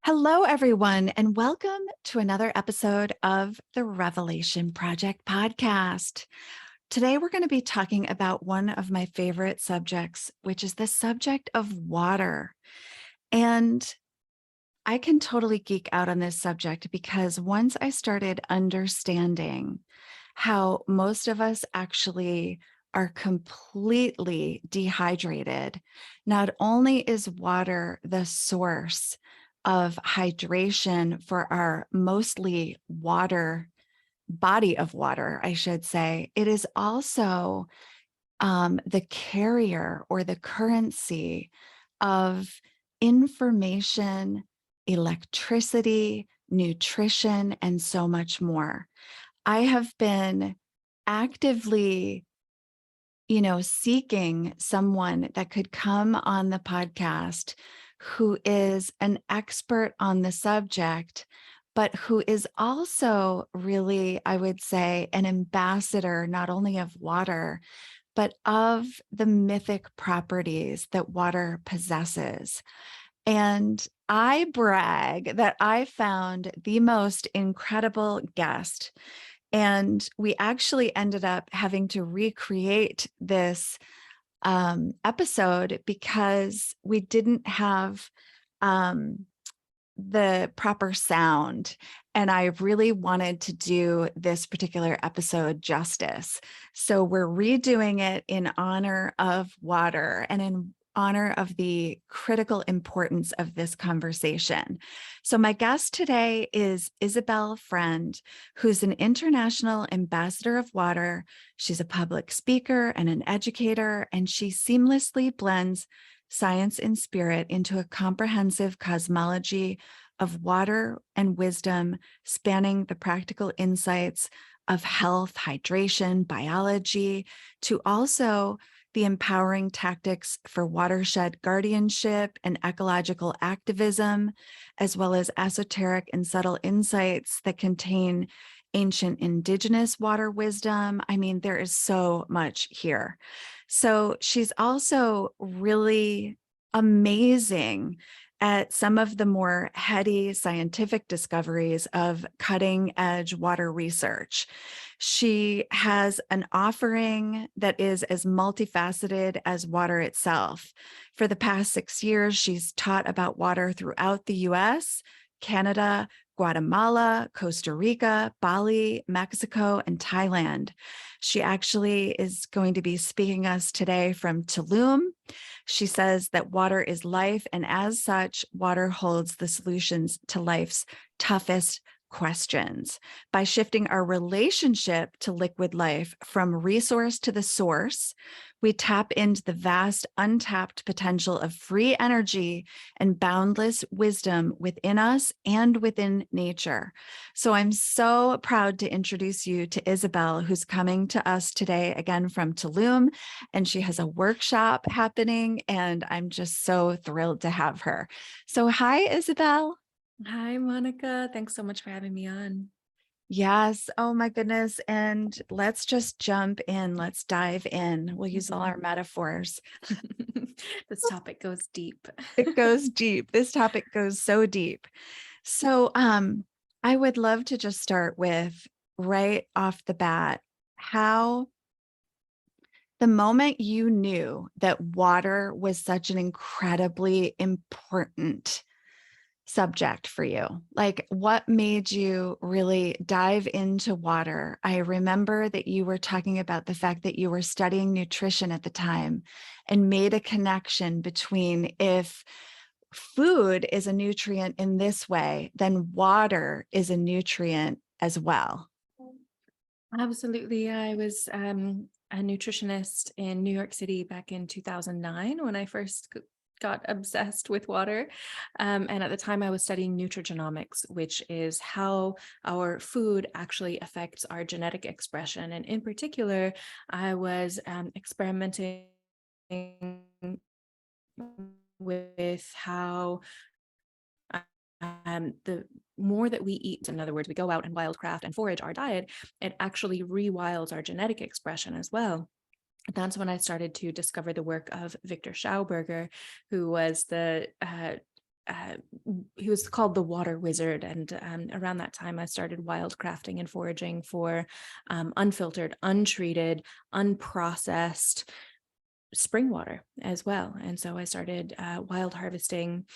Hello, everyone, and welcome to another episode of the Revelation Project podcast. Today, we're going to be talking about one of my favorite subjects, which is the subject of water. And I can totally geek out on this subject because once I started understanding how most of us actually are completely dehydrated, not only is water the source of hydration for our mostly water body of water, I should say, it is also the carrier or the currency of information, electricity, nutrition, and so much more. I have been actively, seeking someone that could come on the podcast who is an expert on the subject, but who is also really, I would say, an ambassador, not only of water, but of the mythic properties that water possesses. And I brag that I found the most incredible guest. And we actually ended up having to recreate this episode because we didn't have the proper sound. And I really wanted to do this particular episode justice. So we're redoing it in honor of water and in honor of the critical importance of this conversation. So my guest today is Isabel Friend, who's an international ambassador of water. She's a public speaker and an educator, and she seamlessly blends science and spirit into a comprehensive cosmology of water and wisdom, spanning the practical insights of health, hydration, biology, to also the empowering tactics for watershed guardianship and ecological activism, as well as esoteric and subtle insights that contain ancient indigenous water wisdom. I mean, there is so much here. So she's also really amazing at some of the more heady scientific discoveries of cutting edge water research. She has an offering that is as multifaceted as water itself. For the past 6 years, she's taught about water throughout the US, Canada, Guatemala, Costa Rica, Bali, Mexico, and Thailand. She actually is going to be speaking us today from Tulum. She says that water is life, and as such, water holds the solutions to life's toughest questions. By shifting our relationship to liquid life from resource to the source, we tap into the vast, untapped potential of free energy and boundless wisdom within us and within nature. So I'm so proud to introduce you to Isabel, who's coming to us today again from Tulum, and she has a workshop happening, and I'm just so thrilled to have her. So hi, Isabel. Hi, Monica. Thanks so much for having me on. Yes. Oh my goodness. And let's just jump in. Let's dive in. We'll use all our metaphors. This topic goes deep. It goes deep. This topic goes so deep. So I would love to just start with right off the bat, how the moment you knew that water was such an incredibly important subject for you? Like, what made you really dive into water? I remember that you were talking about the fact that you were studying nutrition at the time and made a connection between if food is a nutrient in this way, then water is a nutrient as well. Absolutely. I was a nutritionist in New York City back in 2009 when I first got obsessed with water. And at the time I was studying nutrigenomics, which is how our food actually affects our genetic expression. And in particular, I was experimenting with how the more that we eat, in other words, we go out and wildcraft and forage our diet, it actually rewilds our genetic expression as well. That's when I started to discover the work of Victor Schauberger, who was the uh, he was called the Water Wizard. And around that time, I started wildcrafting and foraging for unfiltered, untreated, unprocessed spring water as well. And so I started wild harvesting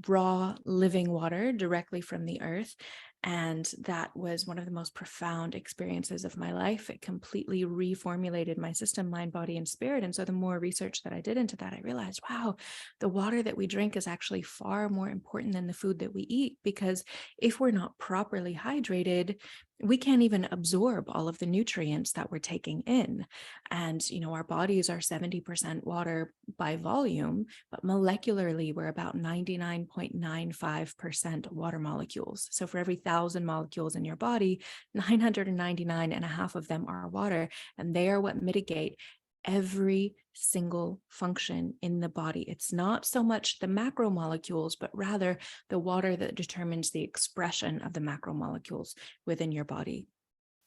raw living water directly from the earth. And that was one of the most profound experiences of my life. It completely reformulated my system, mind, body, and spirit. And so the more research that I did into that, I realized, wow, the water that we drink is actually far more important than the food that we eat, because if we're not properly hydrated, we can't even absorb all of the nutrients that we're taking in. And, our bodies are 70% water by volume, but molecularly, we're about 99.95% water molecules. So for every 1,000 molecules in your body, 999 and a half of them are water, and they are what mitigate every single function in the body. It's not so much the macromolecules, but rather the water that determines the expression of the macromolecules within your body.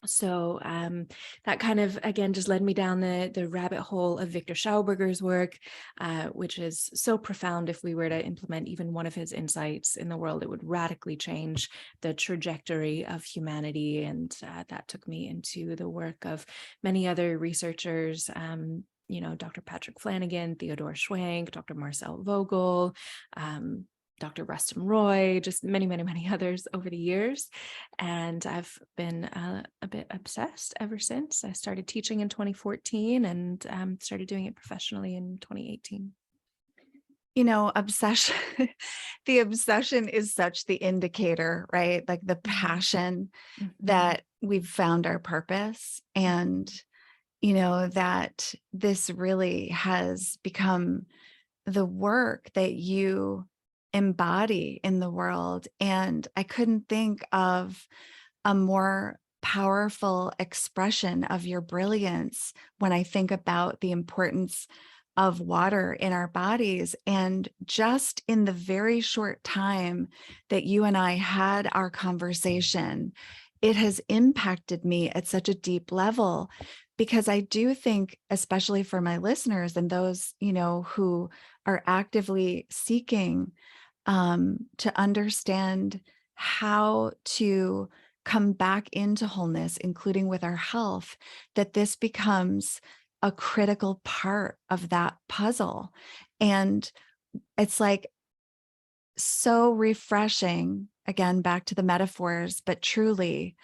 So that kind of, again, just led me down the rabbit hole of Victor Schauberger's work, which is so profound. If we were to implement even one of his insights in the world, it would radically change the trajectory of humanity. And that took me into the work of many other researchers, Dr. Patrick Flanagan, Theodore Schwank, Dr. Marcel Vogel, Dr. Rustum Roy, just many, many, many others over the years. And I've been a bit obsessed ever since. I started teaching in 2014 and started doing it professionally in 2018. Obsession, the obsession is such the indicator, right? Like the passion that we've found our purpose, and, that this really has become the work that you embody in the world. And I couldn't think of a more powerful expression of your brilliance when I think about the importance of water in our bodies. And just in the very short time that you and I had our conversation, it has impacted me at such a deep level, because I do think, especially for my listeners and those, who are actively seeking to understand how to come back into wholeness, including with our health, that this becomes a critical part of that puzzle. And it's like so refreshing, again, back to the metaphors, but truly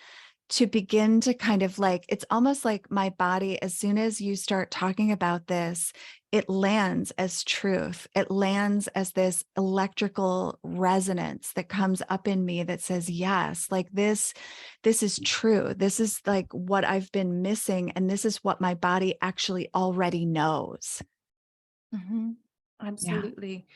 to begin to kind of like, it's almost like my body, as soon as you start talking about this, it lands as truth. It lands as this electrical resonance that comes up in me that says, yes, like this is true. This is like what I've been missing. And this is what my body actually already knows. Absolutely.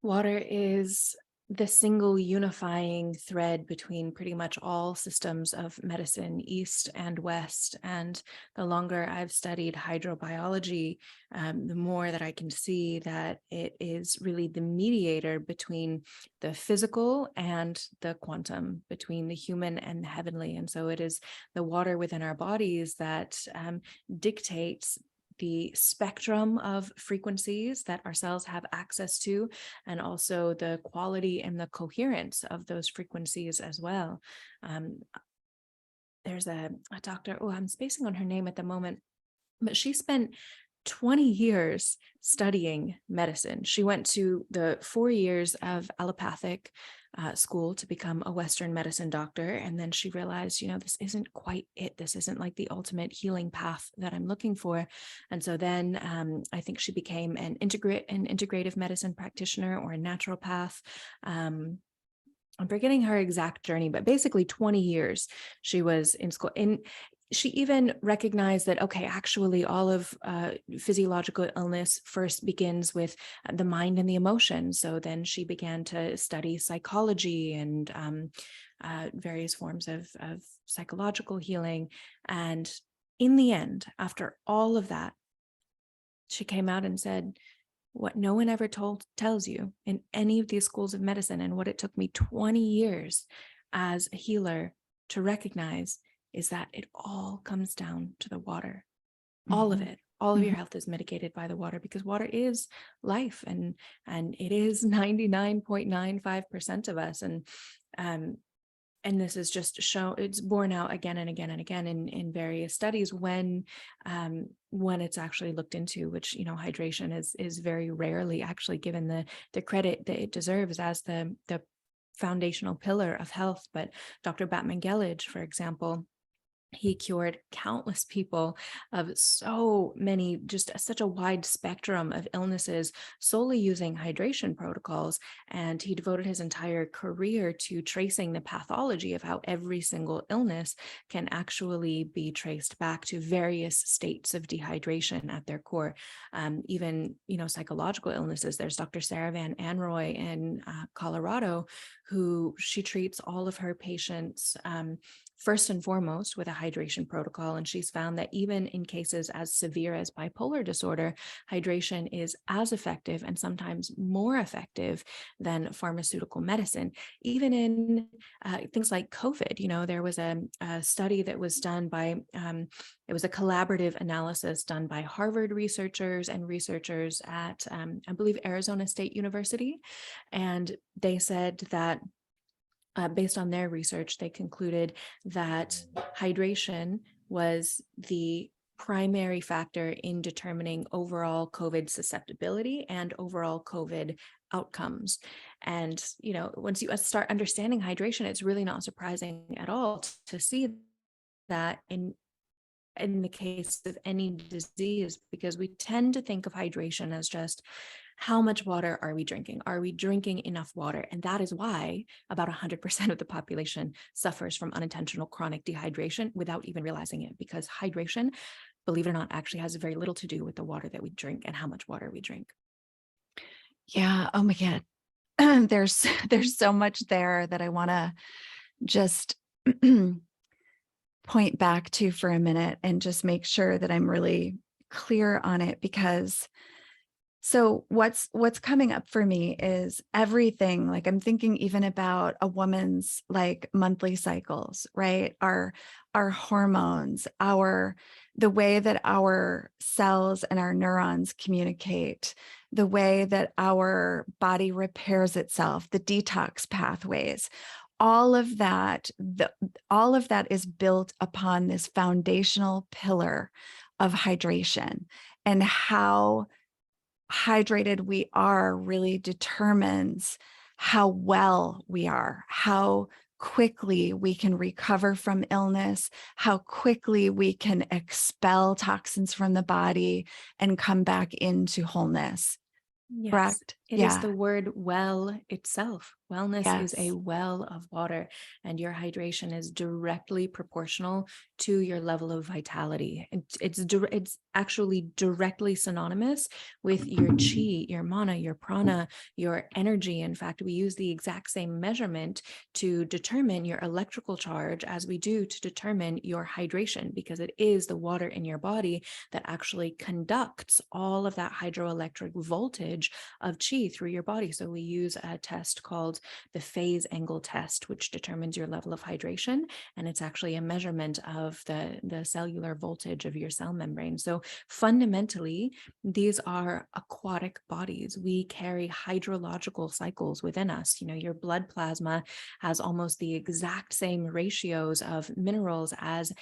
Water is the single unifying thread between pretty much all systems of medicine, East and West. And the longer I've studied hydrobiology, the more that I can see that it is really the mediator between the physical and the quantum, between the human and the heavenly. And so it is the water within our bodies that dictates the spectrum of frequencies that our cells have access to, and also the quality and the coherence of those frequencies as well. There's a doctor, I'm spacing on her name at the moment, but she spent 20 years studying medicine. She went to the 4 years of allopathic school to become a Western medicine doctor. And then she realized, this isn't quite it. This isn't like the ultimate healing path that I'm looking for. And so then I think she became an integrative medicine practitioner or a naturopath. I'm forgetting her exact journey, but basically 20 years she was in school. And she even recognized that, okay, actually all of physiological illness first begins with the mind and the emotions. So then she began to study psychology and various forms of psychological healing. And in the end, after all of that, she came out and said, what no one ever tells you in any of these schools of medicine, and what it took me 20 years as a healer to recognize, is that it all comes down to the water. All of it, all of your Mhm. health is mitigated by the water, because water is life, and it is 99.95% of us. Um and this is just shown, it's borne out again and again and again in various studies when it's actually looked into, which, hydration is very rarely actually given the credit that it deserves as the foundational pillar of health. But Dr. Batman Gellage, for example, he cured countless people of so many, just such a wide spectrum of illnesses, solely using hydration protocols. And he devoted his entire career to tracing the pathology of how every single illness can actually be traced back to various states of dehydration at their core. Even, psychological illnesses. There's Dr. Sarah Van Anroy in Colorado, who she treats all of her patients first and foremost with a hydration protocol. And she's found that even in cases as severe as bipolar disorder, hydration is as effective and sometimes more effective than pharmaceutical medicine. Even in things like COVID, there was a study that was done by, it was a collaborative analysis done by Harvard researchers and researchers at, I believe, Arizona State University. And they said that based on their research, they concluded that hydration was the primary factor in determining overall COVID susceptibility and overall COVID outcomes. And, once you start understanding hydration, it's really not surprising at all to see that in the case of any disease, because we tend to think of hydration as just how much water are we drinking? Are we drinking enough water? And that is why about 100% of the population suffers from unintentional chronic dehydration without even realizing it, because hydration, believe it or not, actually has very little to do with the water that we drink and how much water we drink. Yeah. Oh my God. There's so much there that I want to just point back to for a minute and just make sure that I'm really clear on it. Because so what's coming up for me is everything. Like, I'm thinking even about a woman's like monthly cycles, right? Our hormones, the way that our cells and our neurons communicate, the way that our body repairs itself, the detox pathways, all of that, all of that is built upon this foundational pillar of hydration. And how hydrated we are really determines how well we are, how quickly we can recover from illness, how quickly we can expel toxins from the body and come back into wholeness. Yes, Correct? it is Yeah. the word well itself. Wellness is a Yes. well of water, and your hydration is directly proportional to your level of vitality. It's actually directly synonymous with your chi, your mana, your prana, your energy. In fact, we use the exact same measurement to determine your electrical charge as we do to determine your hydration, because it is the water in your body that actually conducts all of that hydroelectric voltage of chi through your body. So we use a test called the phase angle test, which determines your level of hydration. And it's actually a measurement of the cellular voltage of your cell membrane. So fundamentally, these are aquatic bodies. We carry hydrological cycles within us. Your blood plasma has almost the exact same ratios of minerals as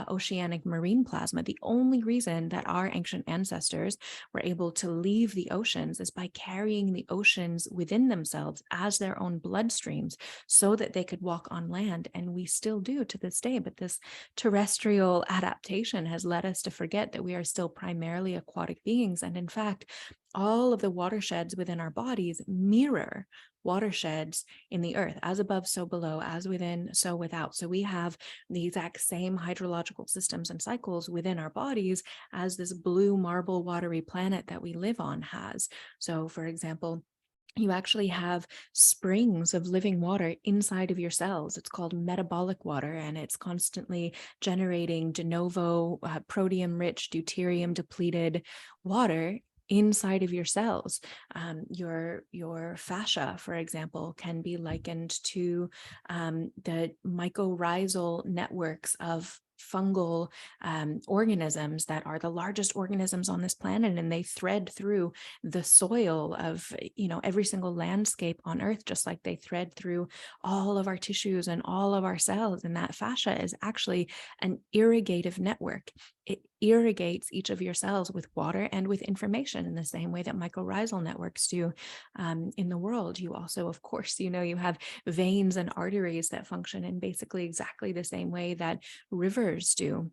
oceanic marine plasma. The only reason that our ancient ancestors were able to leave the oceans is by carrying the oceans within themselves as their own bloodstreams so that they could walk on land. And we still do to this day. But this terrestrial adaptation has led us to forget that we are still primarily aquatic beings. And in fact, all of the watersheds within our bodies mirror watersheds in the earth, as above, so below, as within, so without. So we have the exact same hydrological systems and cycles within our bodies as this blue marble watery planet that we live on has. So, for example, you actually have springs of living water inside of your cells. It's called metabolic water, and it's constantly generating de novo, protein rich, deuterium depleted water inside of your cells. Your fascia, for example, can be likened to the mycorrhizal networks of fungal organisms that are the largest organisms on this planet, and they thread through the soil of, every single landscape on Earth, just like they thread through all of our tissues and all of our cells. And that fascia is actually an irrigative network. It irrigates each of your cells with water and with information in the same way that mycorrhizal networks do in the world. You also, of course, you have veins and arteries that function in basically exactly the same way that rivers do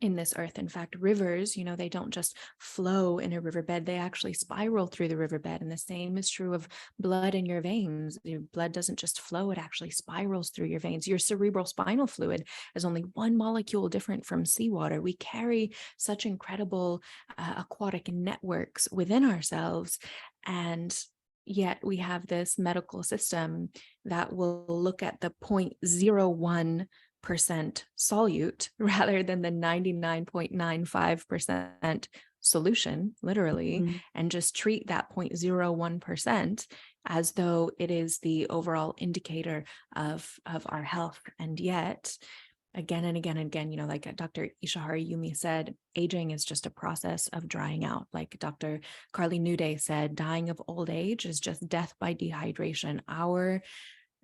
in this earth. In fact, rivers, they don't just flow in a riverbed, they actually spiral through the riverbed. And the same is true of blood in your veins. Your blood doesn't just flow, it actually spirals through your veins. Your cerebral spinal fluid is only one molecule different from seawater. We carry such incredible aquatic networks within ourselves. And yet we have this medical system that will look at the 0.01% solute rather than the 99.95% solution, literally, Mhm. and just treat that 0.01% as though it is the overall indicator of our health. And yet, again and again and again, like Dr. Ishihara Yumi said, aging is just a process of drying out. Like Dr. Carly Nude said, dying of old age is just death by dehydration.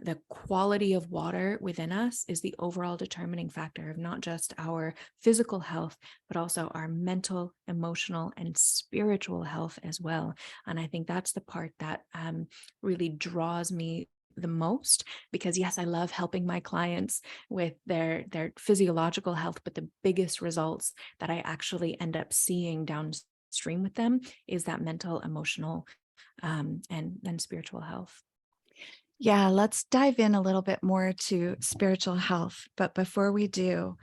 The quality of water within us is the overall determining factor of not just our physical health, but also our mental, emotional, and spiritual health as well. And I think that's the part that really draws me the most, because yes, I love helping my clients with their physiological health, but the biggest results that I actually end up seeing downstream with them is that mental, emotional, and spiritual health. Yeah, let's dive in a little bit more to spiritual health. But before we do,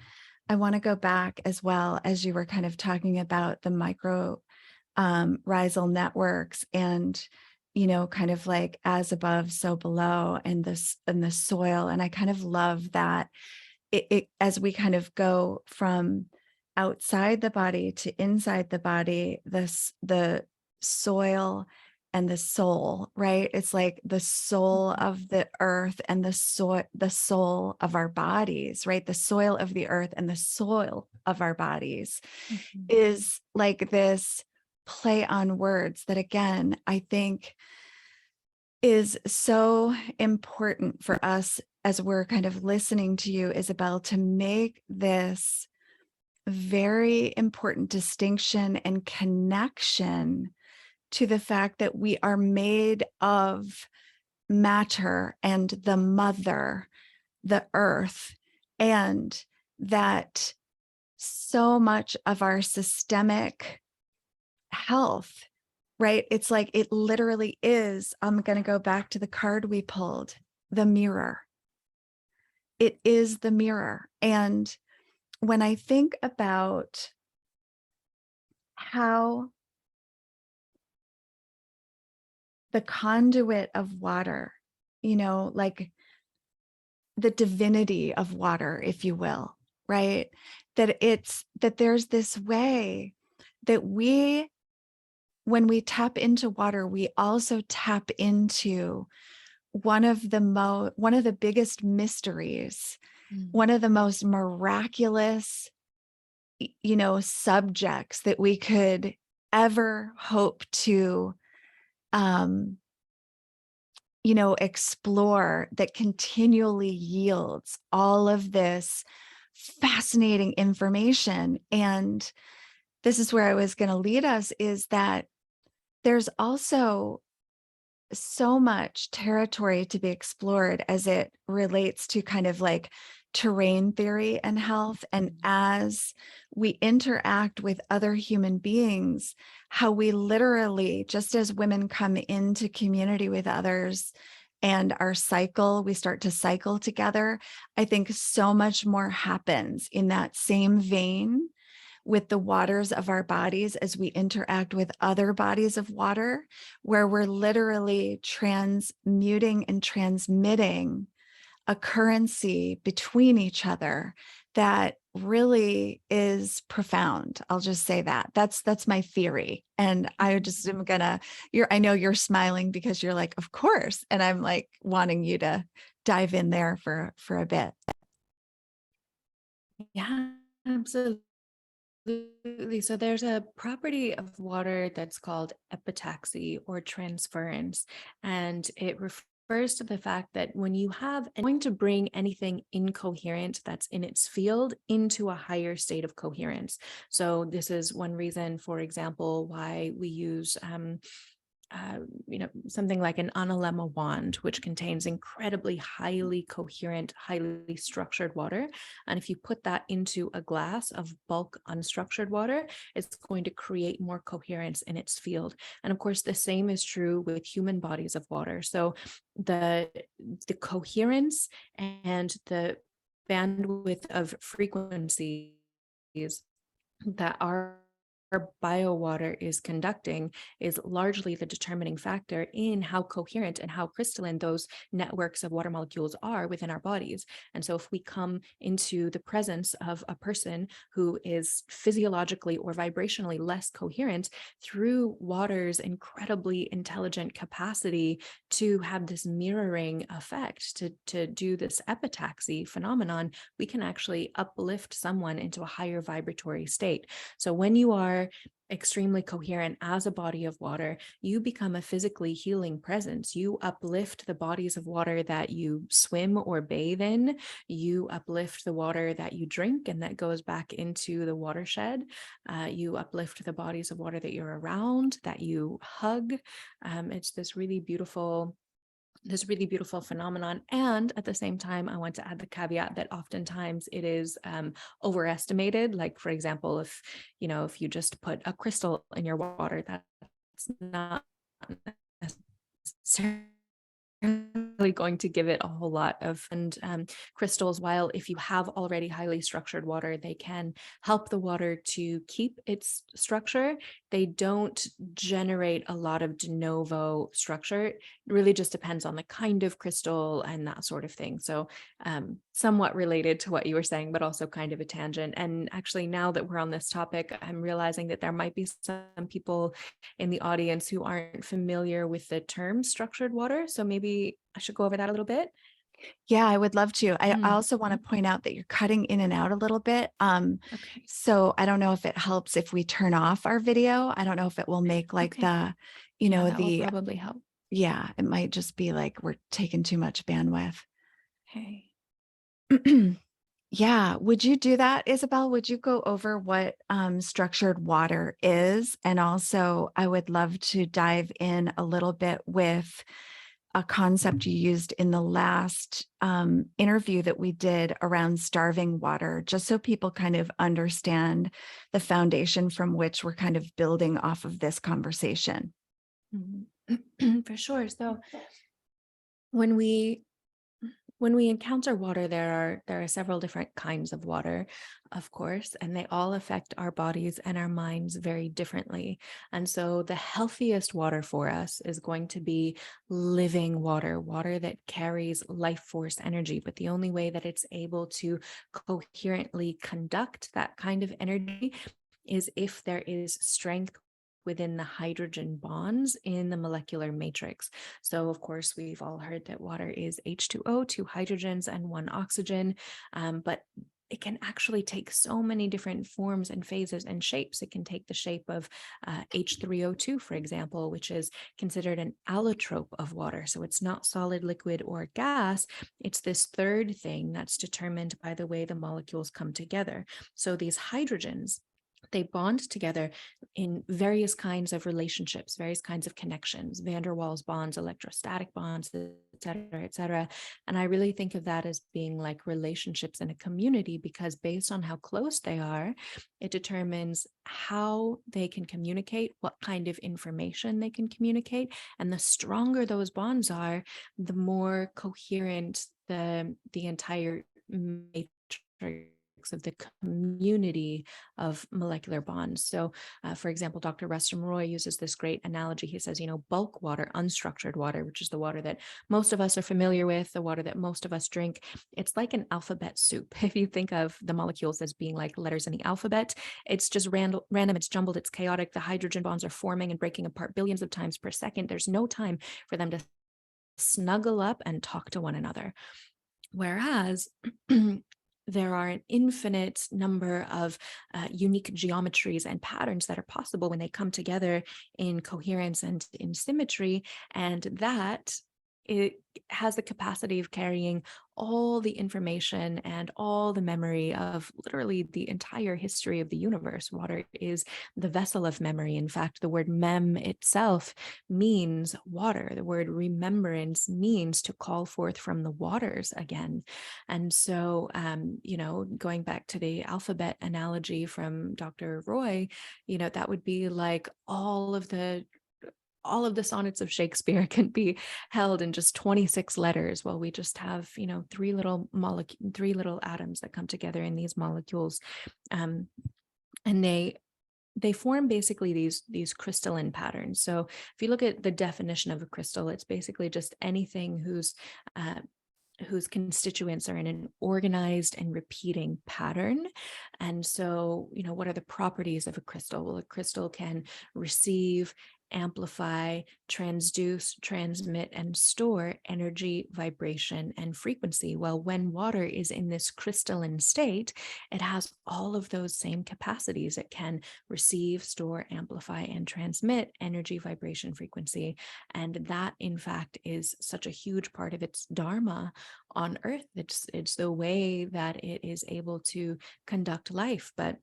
I want to go back as well, as you were kind of talking about the micro rhizal networks and, kind of like as above, so below, and this and the soil. And I kind of love that it as we kind of go from outside the body to inside the body, the soil and the soul, right? It's like the soul of the earth and the soul of our bodies, right? The soil of the earth and the soil of our bodies Mhm. is like this play on words that, again, I think is so important for us as we're kind of listening to you, Isabel, to make this very important distinction and connection to the fact that we are made of matter and the mother, the earth, and that so much of our systemic health, right? It's like it literally is. I'm going to go back to the card we pulled, the mirror. It is the mirror. And when I think about how the conduit of water, like the divinity of water, if you will, right? That there's this way that when we tap into water, we also tap into one of the biggest mysteries, Mm. one of the most miraculous, subjects that we could ever hope to, um, explore, that continually yields all of this fascinating information. And this is where I was going to lead us, is that there's also so much territory to be explored as it relates to kind of like terrain theory and health. And as we interact with other human beings, how we literally, just as women come into community with others and we start to cycle together, I think so much more happens in that same vein with the waters of our bodies as we interact with other bodies of water, where we're literally transmuting and transmitting a currency between each other that really is profound. I'll just say that. That's my theory. And I just am gonna, I know you're smiling because you're like, of course. And I'm like wanting you to dive in there for a bit. Yeah. Absolutely. So there's a property of water that's called epitaxy or transference, and it refers to the fact that when you have going to bring anything incoherent that's in its field into a higher state of coherence. So this is one reason, for example, why we use something like an analemma wand, which contains incredibly highly coherent, highly structured water. And if you put that into a glass of bulk unstructured water, it's going to create more coherence in its field. And of course, the same is true with human bodies of water. So the the coherence and the bandwidth of frequencies that our bio water is conducting is largely the determining factor in how coherent and how crystalline those networks of water molecules are within our bodies. And so, if we come into the presence of a person who is physiologically or vibrationally less coherent, through water's incredibly intelligent capacity to have this mirroring effect, to do this epitaxy phenomenon, we can actually uplift someone into a higher vibratory state. So when you are extremely coherent as a body of water, you become a physically healing presence. You uplift the bodies of water that you swim or bathe in. You uplift the water that you drink and that goes back into the watershed. You uplift the bodies of water that you're around, that you hug. It's this really beautiful phenomenon. And at the same time, I want to add the caveat that oftentimes it is overestimated. Like, for example, if you just put a crystal in your water, that's not necessarily going to give it a whole lot of. And crystals, while if you have already highly structured water, they can help the water to keep its structure, they don't generate a lot of de novo structure. It really just depends on the kind of crystal and that sort of thing. So somewhat related to what you were saying, but also kind of a tangent. And actually, now that we're on this topic, I'm realizing that there might be some people in the audience who aren't familiar with the term structured water. So maybe I should go over that a little bit. Yeah, I would love to. I Mhm. also want to point out that you're cutting in and out a little bit. Okay. So I don't know if it helps if we turn off our video. I don't know if it will make like Okay. the, Yeah, that will the, probably help. yeah, it might just be like we're taking too much bandwidth. Okay. Yeah. Would you do that, Isabel? Would you go over what structured water is? And also, I would love to dive in a little bit with a concept you used in the last interview that we did around starving water, just so people kind of understand the foundation from which we're kind of building off of this conversation. Mhm. For sure. So when we when we encounter water, there are several different kinds of water, of course, and they all affect our bodies and our minds very differently. And so the healthiest water for us is going to be living water, water that carries life force energy. But the only way that it's able to coherently conduct that kind of energy is if there is strength within the hydrogen bonds in the molecular matrix. So, of course, we've all heard that water is H2O, two hydrogens, and one oxygen. But it can actually take so many different forms and phases and shapes. It can take the shape of H3O2, for example, which is considered an allotrope of water. So it's not solid, liquid, or gas. It's this third thing that's determined by the way the molecules come together. So these hydrogens, they bond together in various kinds of relationships, various kinds of connections, van der Waals bonds, electrostatic bonds, et cetera, et cetera. And I really think of that as being like relationships in a community, because based on how close they are, it determines how they can communicate, what kind of information they can communicate. And the stronger those bonds are, the more coherent the entire matrix of the community of molecular bonds. So, for example, Dr. Rustum Roy uses this great analogy. He says, bulk water, unstructured water, which is the water that most of us are familiar with, the water that most of us drink, it's like an alphabet soup. If you think of the molecules as being like letters in the alphabet, it's just random, it's jumbled, it's chaotic. The hydrogen bonds are forming and breaking apart billions of times per second. There's no time for them to snuggle up and talk to one another. Whereas there are an infinite number of unique geometries and patterns that are possible when they come together in coherence and in symmetry. And that it has the capacity of carrying all the information and all the memory of literally the entire history of the universe. Water is the vessel of memory. In fact, the word mem itself means water. The word remembrance means to call forth from the waters again. And so, going back to the alphabet analogy from Dr. Roy, that would be like all of the sonnets of Shakespeare can be held in just 26 letters. Well, we just have, three little atoms that come together in these molecules. Um, and they form basically these crystalline patterns. So if you look at the definition of a crystal, it's basically just anything uh, whose constituents are in an organized and repeating pattern. And so, what are the properties of a crystal? Well, a crystal can receive, amplify, transduce, transmit, and store energy, vibration, and frequency. Well, when water is in this crystalline state, it has all of those same capacities. It can receive, store, amplify, and transmit energy, vibration, frequency. And that, in fact, is such a huge part of its dharma on earth. It's the way that it is able to conduct life. But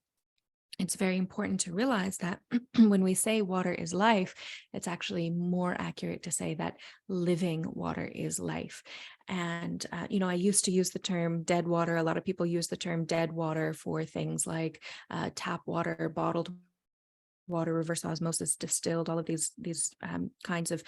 it's very important to realize that when we say water is life, it's actually more accurate to say that living water is life. And, I used to use the term dead water. A lot of people use the term dead water for things like tap water, bottled water, reverse osmosis, distilled, all of these kinds of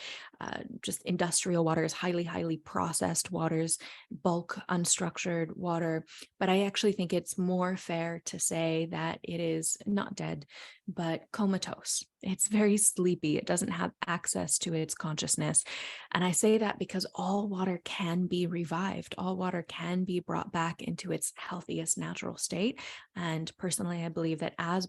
just industrial waters, highly processed waters, bulk unstructured water. But I actually think it's more fair to say that it is not dead, but comatose. It's very sleepy. It doesn't have access to its consciousness. And I say that because all water can be revived. All water can be brought back into its healthiest natural state. And personally, I believe that as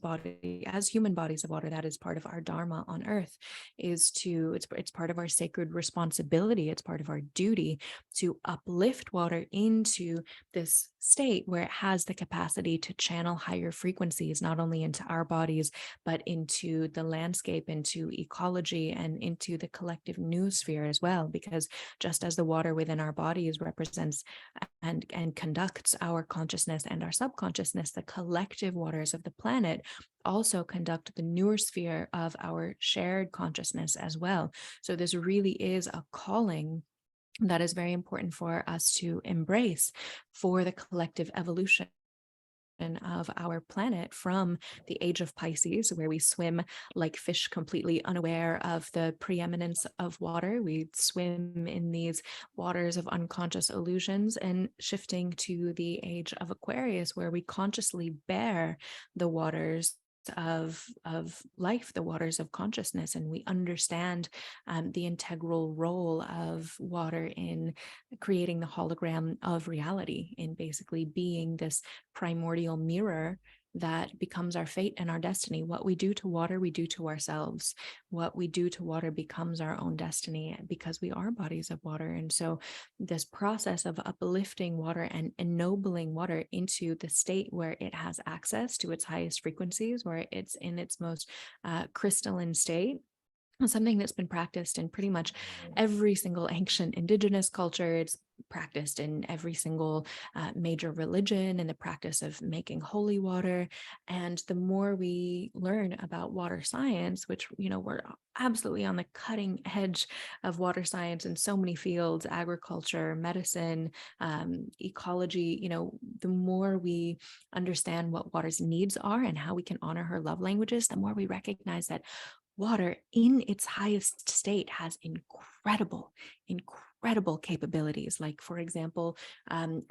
human bodies of water, that is part of our dharma on earth, it's part of our sacred responsibility. It's part of our duty to uplift water into this state where it has the capacity to channel higher frequencies, not only into our bodies, but into the landscape, into ecology, and into the collective noosphere as well. Because just as the water within our bodies represents and conducts our consciousness and our subconsciousness, the collective waters of the planet also conduct the noosphere of our shared consciousness as well. So this really is a calling that is very important for us to embrace for the collective evolution of our planet from the age of Pisces, where we swim like fish, completely unaware of the preeminence of water. We swim in these waters of unconscious illusions, and shifting to the age of Aquarius, where we consciously bear the waters of life, the waters of consciousness, and we understand the integral role of water in creating the hologram of reality, in basically being this primordial mirror that becomes our fate and our destiny. What we do to water, we do to ourselves. What we do to water becomes our own destiny, because we are bodies of water. And so this process of uplifting water and ennobling water into the state where it has access to its highest frequencies, where it's in its most crystalline state, something that's been practiced in pretty much every single ancient indigenous culture. It's practiced in every single major religion, in the practice of making holy water. And the more we learn about water science, which, we're absolutely on the cutting edge of water science in so many fields, agriculture, medicine, ecology, the more we understand what water's needs are and how we can honor her love languages, the more we recognize that water in its highest state has incredible capabilities. Like, for example,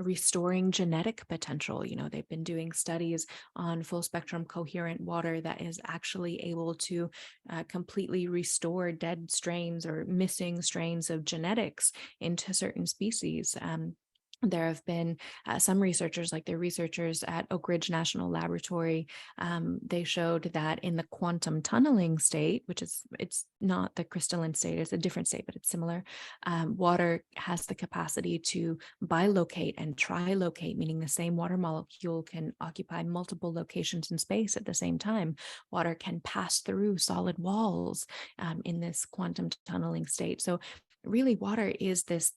restoring genetic potential. They've been doing studies on full spectrum coherent water that is actually able to completely restore dead strains or missing strains of genetics into certain species. There have been some researchers, like the researchers at Oak Ridge National Laboratory, they showed that in the quantum tunneling state, which is, it's not the crystalline state, it's a different state, but it's similar. Water has the capacity to bilocate and trilocate, meaning the same water molecule can occupy multiple locations in space at the same time. Water can pass through solid walls in this quantum tunneling state. So really, water is this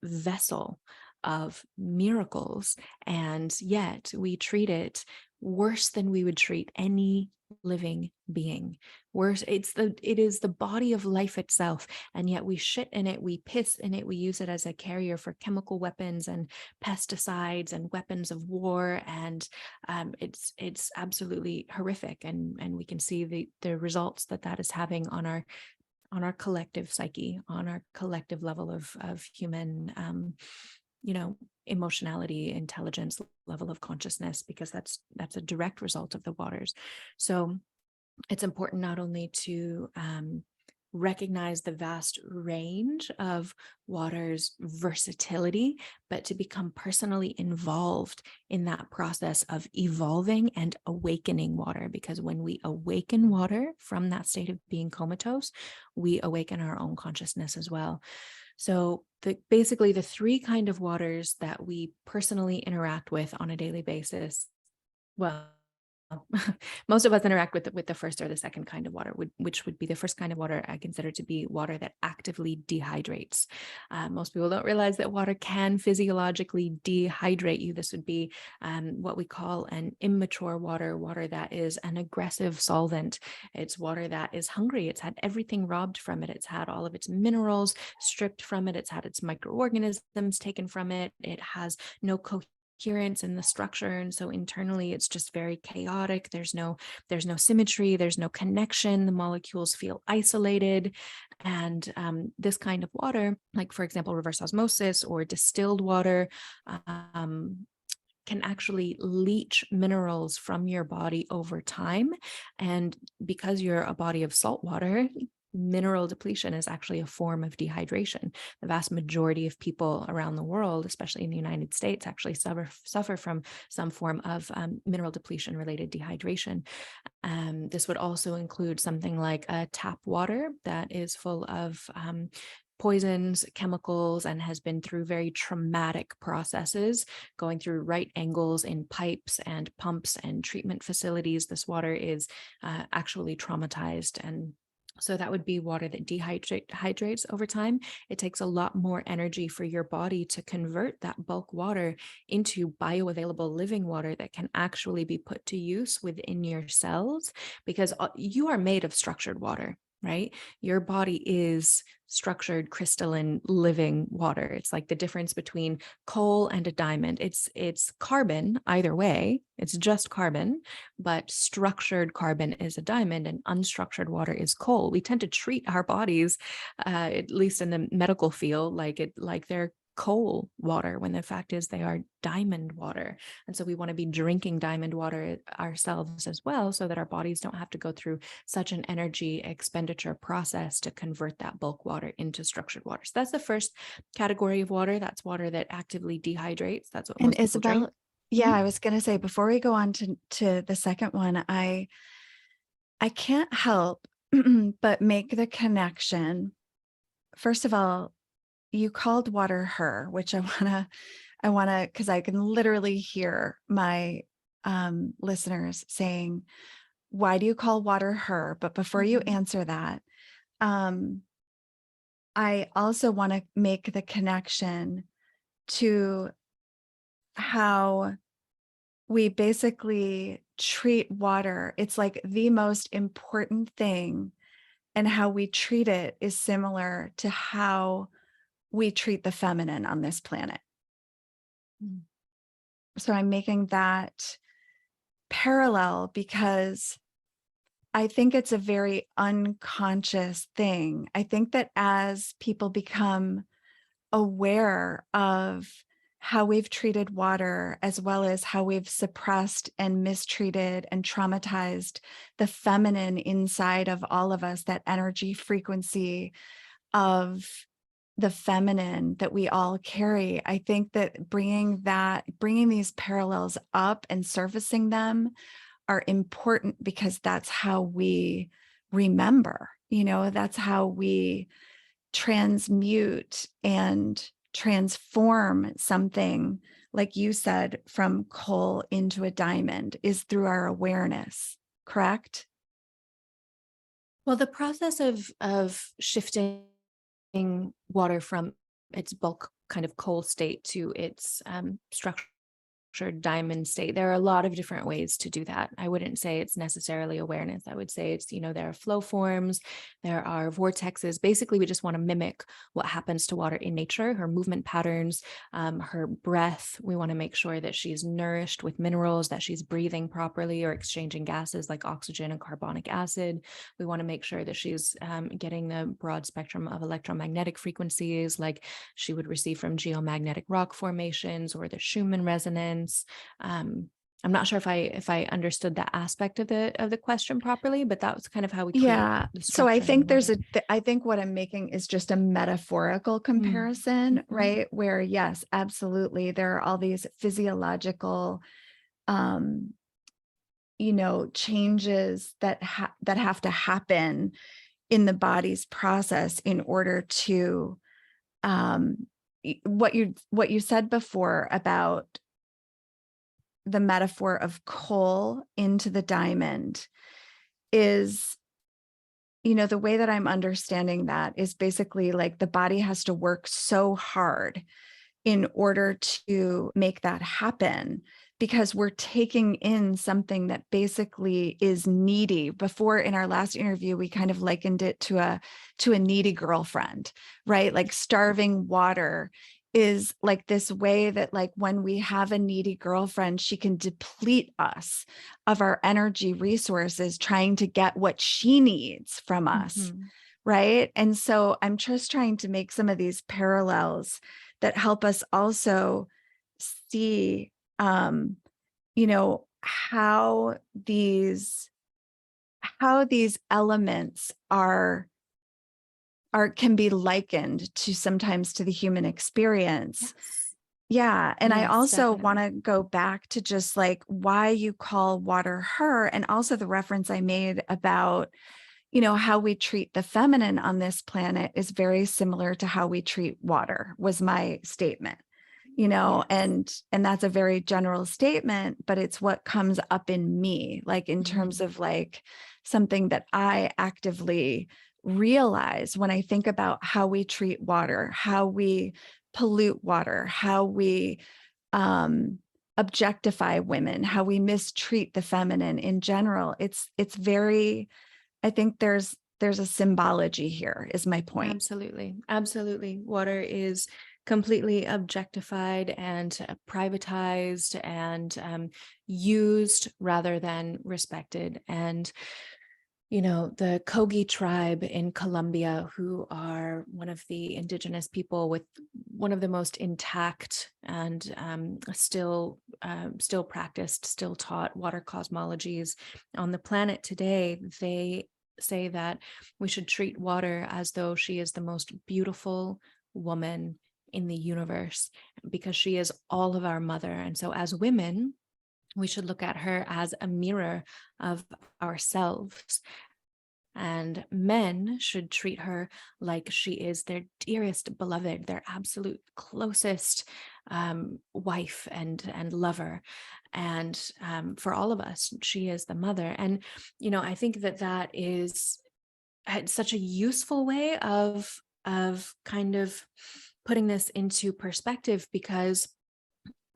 vessel of miracles, and yet we treat it worse than we would treat any living being. Worse, it is the body of life itself, and yet we shit in it, we piss in it, we use it as a carrier for chemical weapons and pesticides and weapons of war, and it's absolutely horrific, and we can see the results that that is having on our collective psyche, on our collective level of human, emotionality, intelligence, level of consciousness, because that's a direct result of the waters. So it's important not only to recognize the vast range of water's versatility, but to become personally involved in that process of evolving and awakening water. Because when we awaken water from that state of being comatose, we awaken our own consciousness as well. So basically the three kind of waters that we personally interact with on a daily basis, well, most of us interact with the first or the second kind of water, which would be the first kind of water I consider to be water that actively dehydrates. Most people don't realize that water can physiologically dehydrate you. This would be what we call an immature water that is an aggressive solvent. It's water that is hungry. It's had everything robbed from it. It's had all of its minerals stripped from it. It's had its microorganisms taken from it. It has no coherence in the structure, and so internally it's just very chaotic. There's no symmetry, there's no connection, the molecules feel isolated. And this kind of water, like for example reverse osmosis or distilled water, can actually leach minerals from your body over time. And because you're a body of salt water, mineral depletion is actually a form of dehydration. The vast majority of people around the world, especially in the United States, actually suffer from some form of mineral depletion related dehydration. This would also include something like tap water that is full of poisons, chemicals, and has been through very traumatic processes, going through right angles in pipes and pumps and treatment facilities. This water is actually traumatized, and so that would be water that dehydrates over time. It takes a lot more energy for your body to convert that bulk water into bioavailable living water that can actually be put to use within your cells, because you are made of structured water, right? Your body is structured, crystalline, living water. It's like the difference between coal and a diamond. It's carbon either way. It's just carbon, but structured carbon is a diamond and unstructured water is coal. We tend to treat our bodies, at least in the medical field, like they're coal water, when the fact is they are diamond water. And so we want to be drinking diamond water ourselves as well, so that our bodies don't have to go through such an energy expenditure process to convert that bulk water into structured water. So that's the first category of water. That's water that actively dehydrates. That's what And most people drink. Isabel, yeah, Mhm. I was going to say before we go on to the second one, I can't help but make the connection. First of all, you called water her, which I wanna, because I can literally hear my listeners saying, "Why do you call water her?" But before you Mhm. answer that, um, I also want to make the connection to how we basically treat water. It's like the most important thing, and how we treat it is similar to how we treat the feminine on this planet. Mm. So I'm making that parallel because I think it's a very unconscious thing. I think that as people become aware of how we've treated water, as well as how we've suppressed and mistreated and traumatized the feminine inside of all of us, that energy frequency of the feminine that we all carry. I think that bringing these parallels up and surfacing them are important, because that's how we remember, that's how we transmute and transform something, like you said, from coal into a diamond, is through our awareness, correct? Well, the process of shifting water from its bulk kind of coal state to its structured diamond state, there are a lot of different ways to do that. I wouldn't say it's necessarily awareness. I would say it's, there are flow forms, there are vortexes. Basically, we just want to mimic what happens to water in nature, her movement patterns, her breath. We want to make sure that she's nourished with minerals, that she's breathing properly or exchanging gases like oxygen and carbonic acid. We want to make sure that she's getting the broad spectrum of electromagnetic frequencies like she would receive from geomagnetic rock formations or the Schumann resonance. I'm not sure if I understood that aspect of the question properly, but that was kind of how we create Yeah. the So I structure in think water. I think what I'm making is just a metaphorical comparison, Mhm. right? Where, yes, absolutely, there are all these physiological, um, changes that have to happen in the body's process in order to, um, what you said before about the metaphor of coal into the diamond is, the way that I'm understanding that is basically like the body has to work so hard in order to make that happen, because we're taking in something that basically is needy. Before, in our last interview, we kind of likened it to a needy girlfriend, right? Like starving water is like this way that, like, when we have a needy girlfriend, she can deplete us of our energy resources trying to get what she needs from us, Mhm. right? And so I'm just trying to make some of these parallels that help us also see, how these elements can be likened to sometimes to the human experience. Yes. Yeah. And I Yes, also want definitely. to go back to just like why you call water her, and also the reference I made about, how we treat the feminine on this planet is very similar to how we treat water, was my statement. Yes. And that's a very general statement, but it's what comes up in me, like in terms Mhm. of like something that I actively realize when I think about how we treat water, how we pollute water, how we um objectify women, how we mistreat the feminine in general. It's very, I think there's a symbology here, is my point. Absolutely. Absolutely. Water is completely objectified and privatized and used rather than respected. And, the Kogi tribe in Colombia, who are one of the indigenous people with one of the most intact and still practiced, still taught water cosmologies on the planet today, they say that we should treat water as though she is the most beautiful woman in the universe because she is all of our mother. And so, as women, we should look at her as a mirror of ourselves. And men should treat her like she is their dearest beloved, their absolute closest wife and lover. And for all of us, she is the mother. And I think that is such a useful way of kind of putting this into perspective, because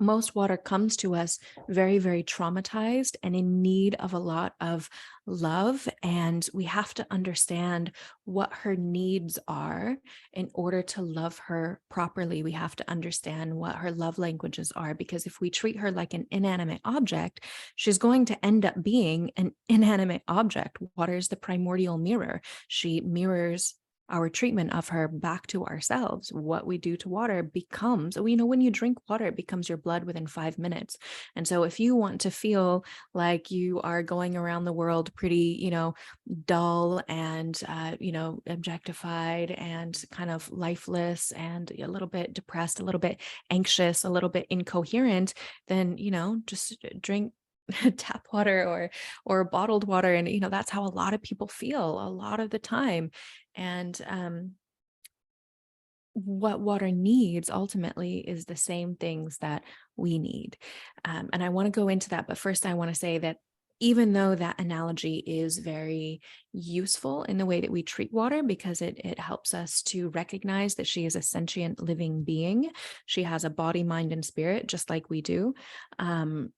most water comes to us very, very traumatized and in need of a lot of love. And we have to understand what her needs are in order to love her properly. We have to understand what her love languages are, because if we treat her like an inanimate object, she's going to end up being an inanimate object. Water is the primordial mirror. She mirrors our treatment of her back to ourselves. What we do to water becomes, when you drink water, it becomes your blood within 5 minutes. And so if you want to feel like you are going around the world pretty, dull and, objectified and kind of lifeless and a little bit depressed, a little bit anxious, a little bit incoherent, then, just drink tap water or bottled water. And, that's how a lot of people feel a lot of the time. And what water needs ultimately is the same things that we need. And I want to go into that. But first, I want to say that even though that analogy is very useful in the way that we treat water, because it helps us to recognize that she is a sentient living being, she has a body, mind, and spirit, just like we do. Um,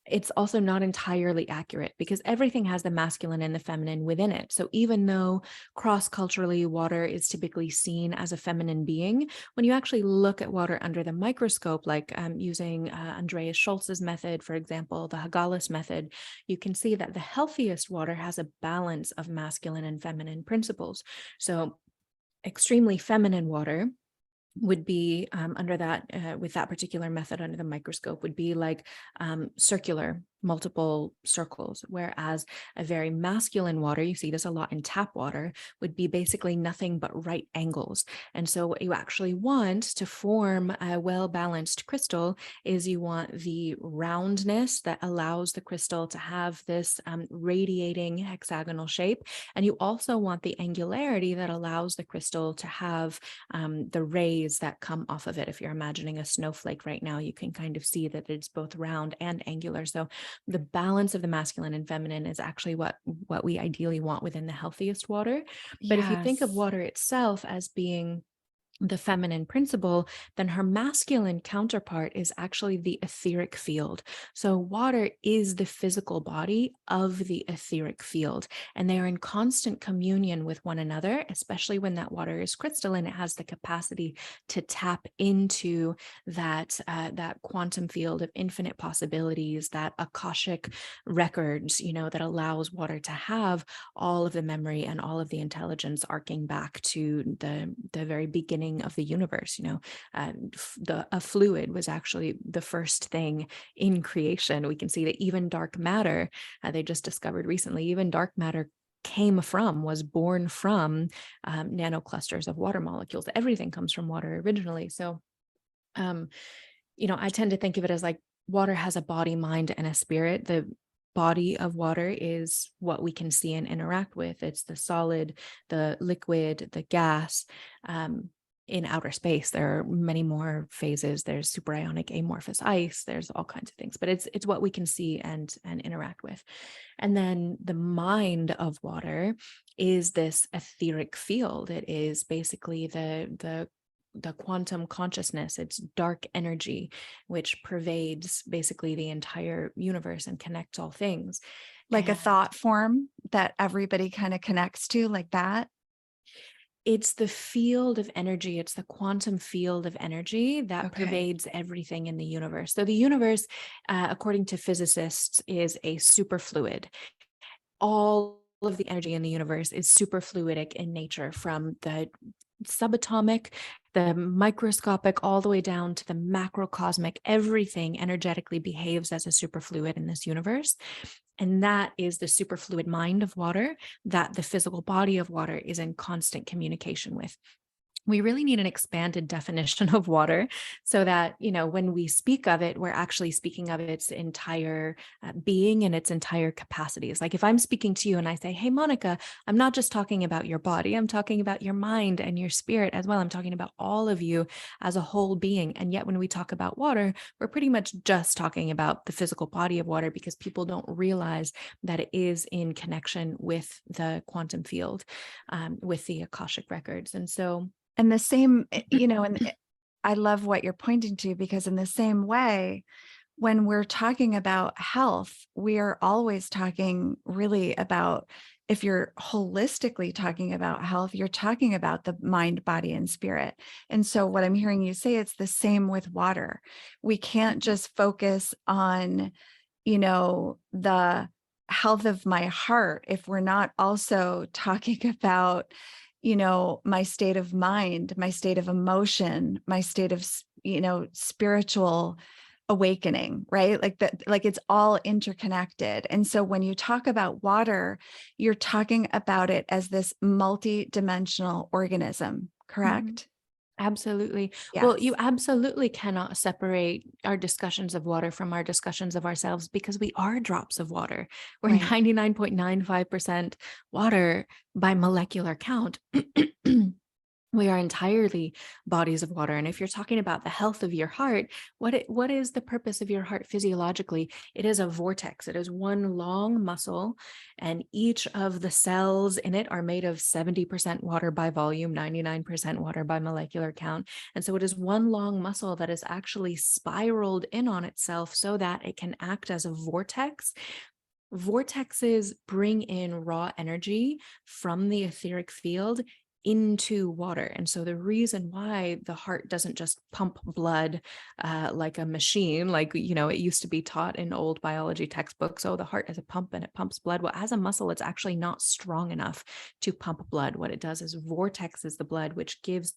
it's also not entirely accurate because everything has the masculine and the feminine within it. So even though cross-culturally water is typically seen as a feminine being, when you actually look at water under the microscope, like using Andreas Schultz's method, for example, the Hagalis method, you can see that the healthiest water has a balance of masculine and feminine principles. So extremely feminine water would be under that with that particular method under the microscope would be like circular multiple circles, whereas a very masculine water, you see this a lot in tap water, would be basically nothing but right angles. And so what you actually want to form a well-balanced crystal is you want the roundness that allows the crystal to have this radiating hexagonal shape, and you also want the angularity that allows the crystal to have the rays that come off of it. If you're imagining a snowflake right now, you can kind of see that it's both round and angular. So the balance of the masculine and feminine is actually what we ideally want within the healthiest water. But if you think of Yes. water itself as being the feminine principle, then her masculine counterpart is actually the etheric field. So water is the physical body of the etheric field, and they are in constant communion with one another, especially when that water is crystalline. It has the capacity to tap into that quantum field of infinite possibilities, that Akashic records, that allows water to have all of the memory and all of the intelligence arcing back to the very beginning of the universe. A fluid was actually the first thing in creation. We can see that even dark matter, they just discovered recently, even dark matter was born from nanoclusters of water molecules. Everything comes from water originally. So I tend to think of it as like water has a body, mind, and a spirit. The body of water is what we can see and interact with. It's the solid, the liquid, the gas. In outer space, there are many more phases. There's superionic amorphous ice. There's all kinds of things, but it's what we can see and interact with. And then the mind of water is this etheric field. It is basically the quantum consciousness. It's dark energy, which pervades basically the entire universe and connects all things. Like a And thought form that everybody kind of connects to, like that. it's the field of energy, it's the quantum field of energy that Okay. pervades everything in the universe. So the universe, according to physicists, is a superfluid. All of the energy in the universe is superfluidic in nature, from the subatomic, the microscopic, all the way down to the macrocosmic. Everything energetically behaves as a superfluid in this universe. And that is the superfluid mind of water that the physical body of water is in constant communication with. We really need an expanded definition of water so that, when we speak of it, we're actually speaking of its entire being and its entire capacities. Like if I'm speaking to you and I say, hey, Monica, I'm not just talking about your body, I'm talking about your mind and your spirit as well. I'm talking about all of you as a whole being. And yet when we talk about water, we're pretty much just talking about the physical body of water, because people don't realize that it is in connection with the quantum field, with the Akashic records. And so And the same, and I love what you're pointing to, because in the same way, when we're talking about health, we are always talking really about, if you're holistically talking about health, you're talking about the mind, body, and spirit. And so what I'm hearing you say, it's the same with water. We can't just focus on, the health of my heart if we're not also talking about my state of mind, my state of emotion, my state of, spiritual awakening, right? Like that, like it's all interconnected. And so when you talk about water, you're talking about it as this multi-dimensional organism, Mhm. correct? Absolutely. Well, you Yes. absolutely cannot separate our discussions of water from our discussions of ourselves because we are drops of water. We're Right. 99.95% water by molecular count. We are entirely bodies of water. And if you're talking about the health of your heart, what is the purpose of your heart physiologically? It is a vortex. It is one long muscle, and each of the cells in it are made of 70% water by volume, 99% water by molecular count. And so it is one long muscle that is actually spiraled in on itself so that it can act as a vortex. Vortexes bring in raw energy from the etheric field into water. And so the reason why the heart doesn't just pump blood like a machine, like, it used to be taught in old biology textbooks, oh, the heart is a pump and it pumps blood. Well, as a muscle, it's actually not strong enough to pump blood. What it does is vortexes the blood, which gives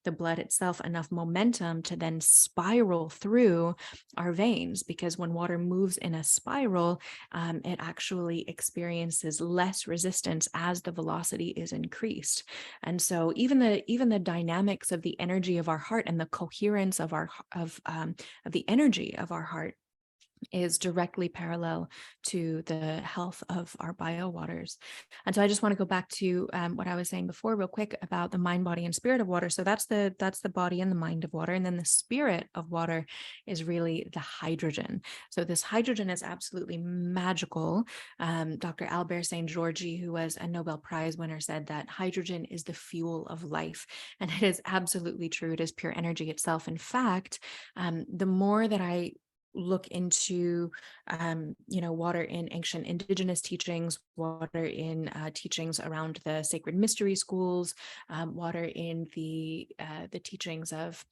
the blood itself enough momentum to then spiral through our veins. Because when water moves in a spiral, it actually experiences less resistance as the velocity is increased. And so even the dynamics of the energy of our heart and the coherence of the energy of our heart is directly parallel to the health of our bio waters. And so I just want to go back to what I was saying before real quick about the mind, body, and spirit of water. So that's the body and the mind of water. And then the spirit of water is really the hydrogen. So this hydrogen is absolutely magical. Dr. Albert St. Georgi, who was a Nobel Prize winner, said that hydrogen is the fuel of life. And it is absolutely true. It is pure energy itself. In fact, the more that I look into water in ancient indigenous teachings, water in teachings around the sacred mystery schools, water in the teachings of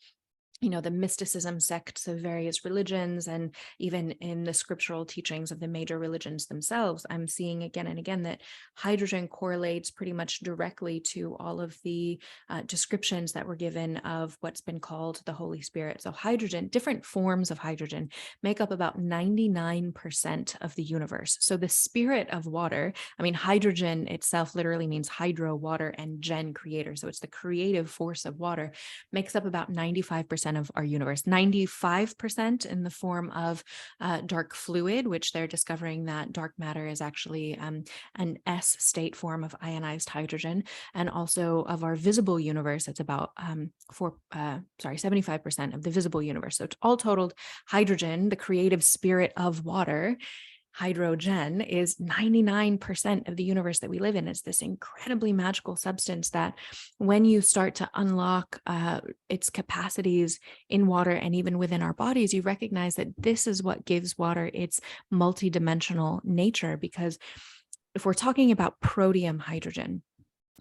the mysticism sects of various religions, and even in the scriptural teachings of the major religions themselves, I'm seeing again and again that hydrogen correlates pretty much directly to all of the descriptions that were given of what's been called the Holy Spirit. So hydrogen, different forms of hydrogen, make up about 99% of the universe. So the spirit of water, I mean, hydrogen itself literally means hydro, water, and gen, creator. So it's the creative force of water, makes up about 95% of our universe, 95% in the form of dark fluid, which they're discovering that dark matter is actually an S state form of ionized hydrogen, and also of our visible universe. It's about 75% of the visible universe. So it's all totaled hydrogen, the creative spirit of water. Hydrogen is 99% of the universe that we live in. It's this incredibly magical substance that when you start to unlock its capacities in water and even within our bodies, you recognize that this is what gives water its multidimensional nature. Because if we're talking about protium hydrogen,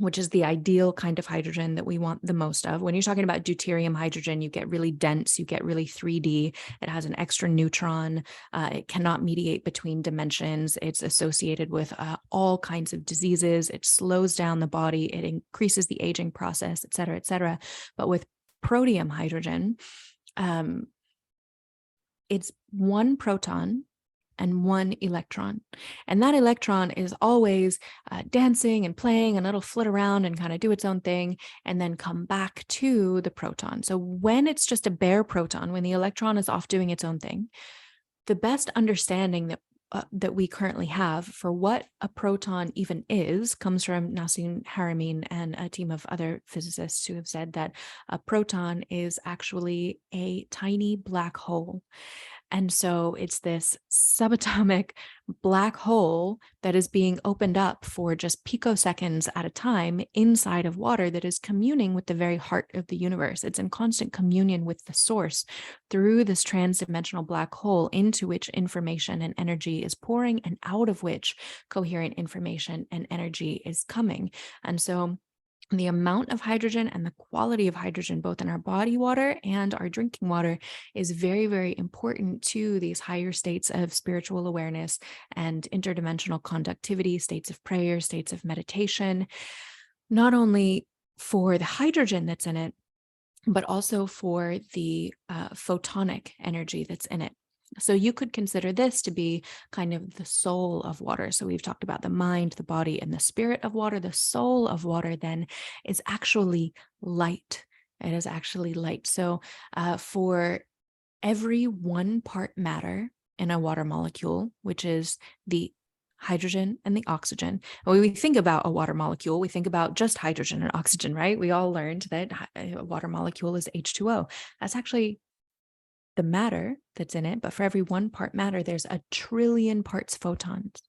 which is the ideal kind of hydrogen that we want the most of. When you're talking about deuterium hydrogen, you get really dense, you get really 3D. It has an extra neutron. It cannot mediate between dimensions. It's associated with all kinds of diseases. It slows down the body. It increases the aging process, et cetera, et cetera. But with protium hydrogen, it's one proton and one electron. And that electron is always dancing and playing, and it'll flit around and kind of do its own thing and then come back to the proton. So when it's just a bare proton, when the electron is off doing its own thing, the best understanding that we currently have for what a proton even is comes from Nassim Haramein and a team of other physicists who have said that a proton is actually a tiny black hole. And so it's this subatomic black hole that is being opened up for just picoseconds at a time inside of water that is communing with the very heart of the universe. It's in constant communion with the source through this transdimensional black hole into which information and energy is pouring, and out of which coherent information and energy is coming. And so the amount of hydrogen and the quality of hydrogen, both in our body water and our drinking water, is very, very important to these higher states of spiritual awareness and interdimensional conductivity, states of prayer, states of meditation. Not only for the hydrogen that's in it, but also for the photonic energy that's in it. So you could consider this to be kind of the soul of water. So we've talked about the mind, the body, and the spirit of water. The soul of water then is actually light. It is actually light. So for every 1 part matter in a water molecule, which is the hydrogen and the oxygen. And when we think about a water molecule, we think about just hydrogen and oxygen, right? We all learned that a water molecule is H2O. That's actually the matter that's in it. But for every 1 part matter, there's a trillion parts photons,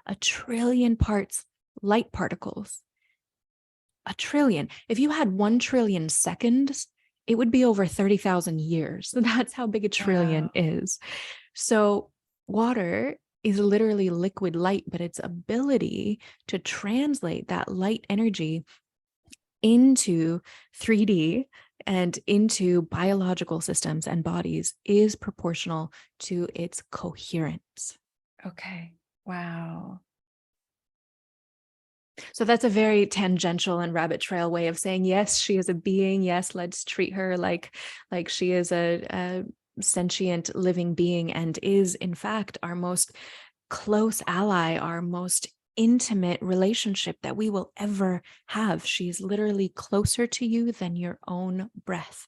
a trillion parts light particles, a trillion. If you had 1 trillion seconds, it would be over 30,000 years. That's how big a trillion Wow. is. So water is literally liquid light, but its ability to translate that light energy into 3D and into biological systems and bodies is proportional to its coherence. Okay. Wow. So that's a very tangential and rabbit trail way of saying, yes, she is a being. Yes, let's treat her like she is a sentient living being and is in fact our most close ally, our most intimate relationship that we will ever have. She's literally closer to you than your own breath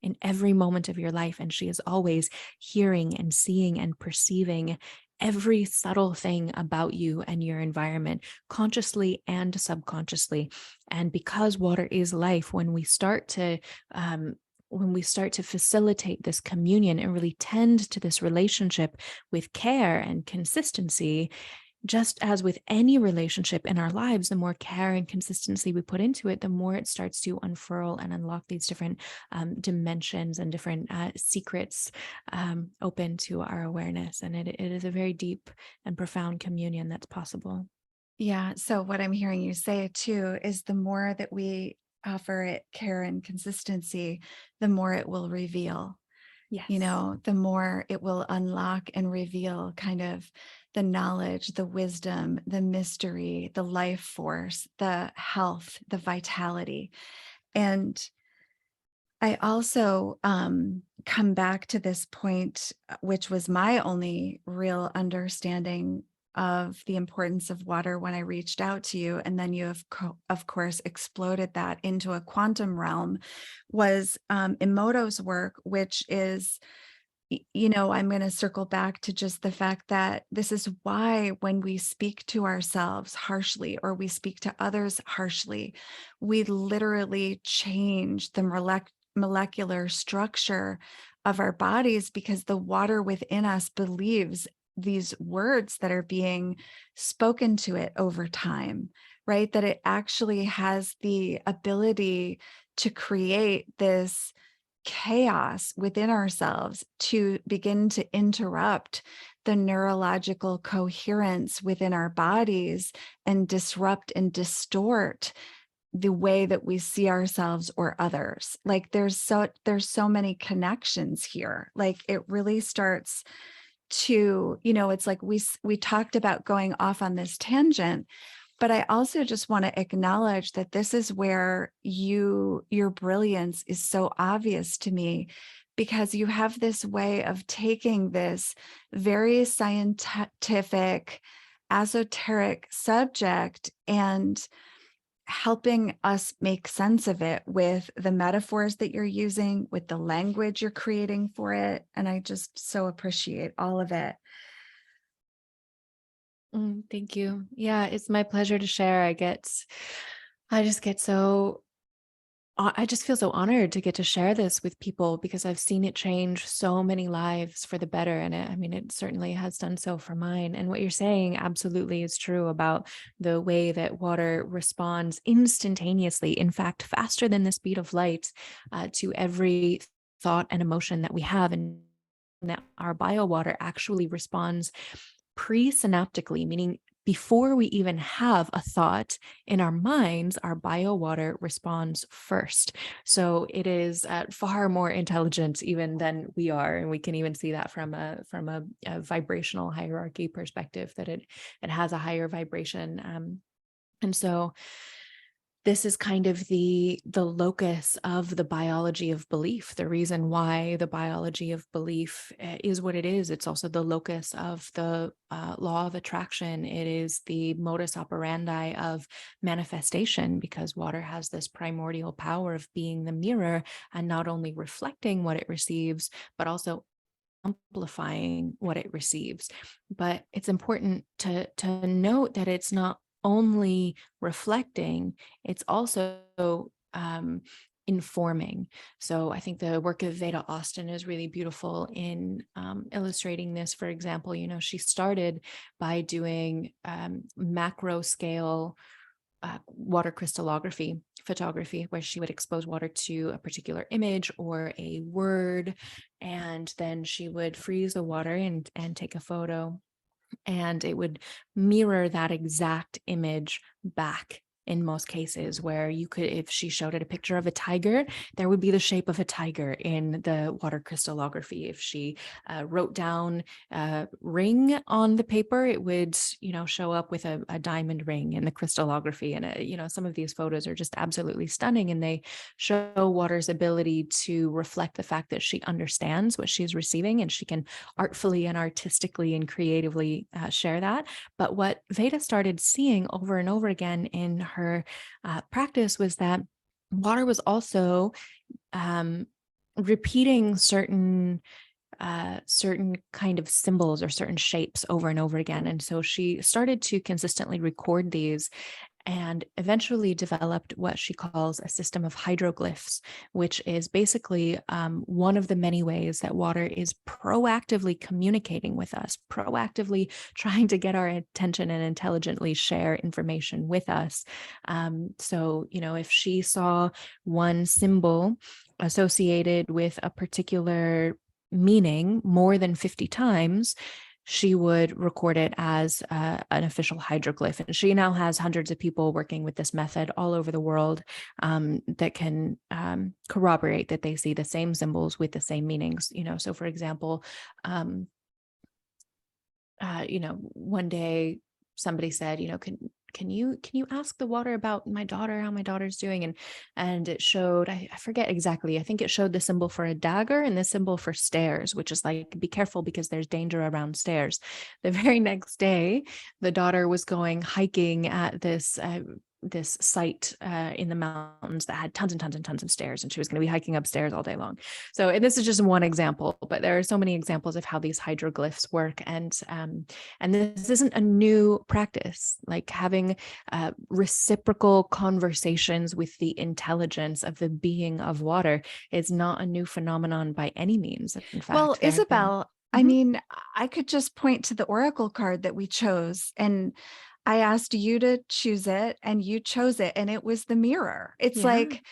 in every moment of your life. And she is always hearing and seeing and perceiving every subtle thing about you and your environment, consciously and subconsciously. And because water is life, when we start to facilitate this communion and really tend to this relationship with care and consistency, just as with any relationship in our lives, the more care and consistency we put into it, the more it starts to unfurl and unlock these different dimensions and different secrets open to our awareness. And it is a very deep and profound communion that's possible. Yeah. So, what I'm hearing you say too is the more that we offer it care and consistency, the more it will reveal. Yes. The more it will unlock and reveal kind of the knowledge, the wisdom, the mystery, the life force, the health, the vitality. And I also come back to this point, which was my only real understanding of the importance of water when I reached out to you. And then you have, of course, exploded that into a quantum realm, was Emoto's work, which is I'm going to circle back to just the fact that this is why when we speak to ourselves harshly or we speak to others harshly, we literally change the molecular structure of our bodies because the water within us believes these words that are being spoken to it over time, right? That it actually has the ability to create this chaos within ourselves to begin to interrupt the neurological coherence within our bodies and disrupt and distort the way that we see ourselves or others. Like there's so many connections here. Like it really starts to, it's like we talked about going off on this tangent, but I also just want to acknowledge that this is where your brilliance is so obvious to me, because you have this way of taking this very scientific, esoteric subject and helping us make sense of it with the metaphors that you're using, with the language you're creating for it. And I just so appreciate all of it. Thank you. Yeah, it's my pleasure to share. I just get so I just feel so honored to get to share this with people because I've seen it change so many lives for the better. And it certainly has done so for mine. And what you're saying absolutely is true about the way that water responds instantaneously, in fact, faster than the speed of light, to every thought and emotion that we have. And that our bio water actually responds presynaptically, meaning before we even have a thought in our minds, our bio water responds first. So it is far more intelligent even than we are, and we can even see that from a vibrational hierarchy perspective that it has a higher vibration. And so this is kind of the locus of the biology of belief. The reason why the biology of belief is what it is. It's also the locus of the law of attraction. It is the modus operandi of manifestation, because water has this primordial power of being the mirror and not only reflecting what it receives, but also amplifying what it receives. But it's important to note that it's not only reflecting, it's also informing. So I think the work of Veda Austin is really beautiful in illustrating this. For example, she started by doing macro scale water crystallography photography, where she would expose water to a particular image or a word, and then she would freeze the water and take a photo, and it would mirror that exact image back. In most cases, where you could, if she showed it a picture of a tiger, there would be the shape of a tiger in the water crystallography. If she wrote down ring on the paper, it would, show up with a diamond ring in the crystallography. And some of these photos are just absolutely stunning, and they show water's ability to reflect the fact that she understands what she's receiving, and she can artfully and artistically and creatively share that. But what Veda started seeing over and over again in her practice was that water was also repeating certain kind of symbols or certain shapes over and over again. And so she started to consistently record these, and eventually developed what she calls a system of hydroglyphs, which is basically one of the many ways that water is proactively communicating with us, proactively trying to get our attention and intelligently share information with us. So, if she saw one symbol associated with a particular meaning more than 50 times, she would record it as an official hydroglyph. And she now has hundreds of people working with this method all over the world that can corroborate that they see the same symbols with the same meanings. So for example, one day somebody said, can you ask the water about my daughter, how my daughter's doing? And it showed, I forget exactly, I think it showed the symbol for a dagger and the symbol for stairs, which is like, be careful because there's danger around stairs. The very next day, the daughter was going hiking at this site in the mountains that had tons and tons and tons of stairs, and she was going to be hiking upstairs all day long. So, and this is just one example, but there are so many examples of how these hydroglyphs work. And this isn't a new practice. Like having reciprocal conversations with the intelligence of the being of water is not a new phenomenon by any means. In Well, fact, there have been. Isabel, I mean, I could just point to the oracle card that we chose, and I asked you to choose it and you chose it, and it was the mirror. It's Yeah. like,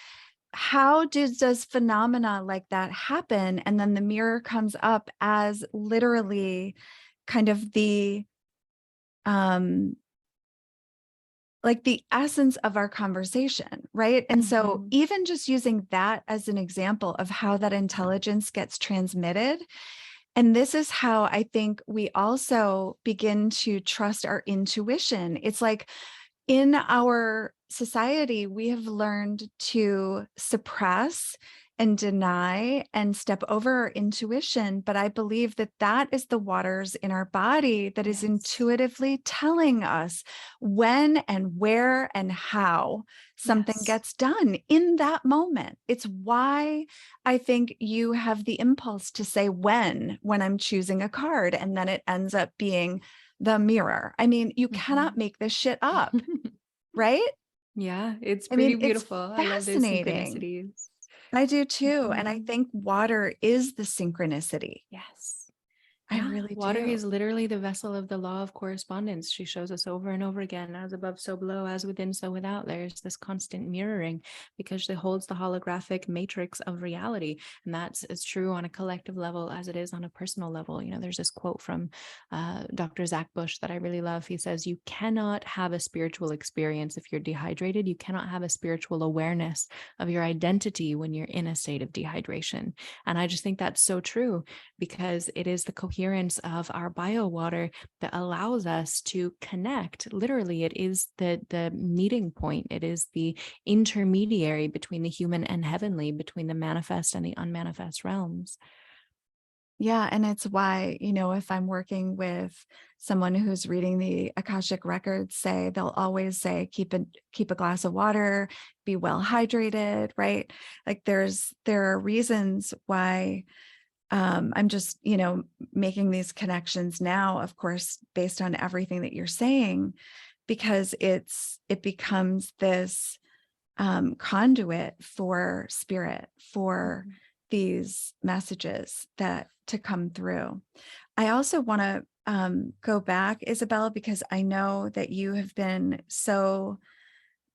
how does phenomena like that happen? And then the mirror comes up as literally kind of the like the essence of our conversation, right? And so Mhm. even just using that as an example of how that intelligence gets transmitted, and this is how I think we also begin to trust our intuition. It's like, in our society, we have learned to suppress and deny and step over our intuition. But I believe that that is the waters in our body that is Yes. intuitively telling us when and where and how something Yes. gets done in that moment. It's why I think you have the impulse to say when I'm choosing a card, and then it ends up being the mirror. I mean, you cannot Mhm. make this shit up, right? Yeah, it's I pretty mean, it's beautiful. I love those fascinating. synchronicities. I do too. And I Mhm. think water is the synchronicity. Yes. I Yeah, really water do. is literally the vessel of the law of correspondence. She shows us over and over again, as above, so below, as within, so without. There's this constant mirroring because it holds the holographic matrix of reality. And that's as true on a collective level as it is on a personal level. There's this quote from Dr. Zach Bush that I really love. He says, "You cannot have a spiritual experience if you're dehydrated. You cannot have a spiritual awareness of your identity when you're in a state of dehydration." And I just think that's so true, because it is the coherence source of our bio water that allows us to connect. Literally, it is the meeting point. It is the intermediary between the human and heavenly, between the manifest and the unmanifest realms. Yeah, and it's why, if I'm working with someone who's reading the Akashic records, they'll always say, keep a glass of water, be well hydrated, right? Like there are reasons why I'm just, making these connections now, of course, based on everything that you're saying, because it becomes this conduit for spirit, for Mhm. these messages that to come through. I also want to go back, Isabel, because I know that you have been so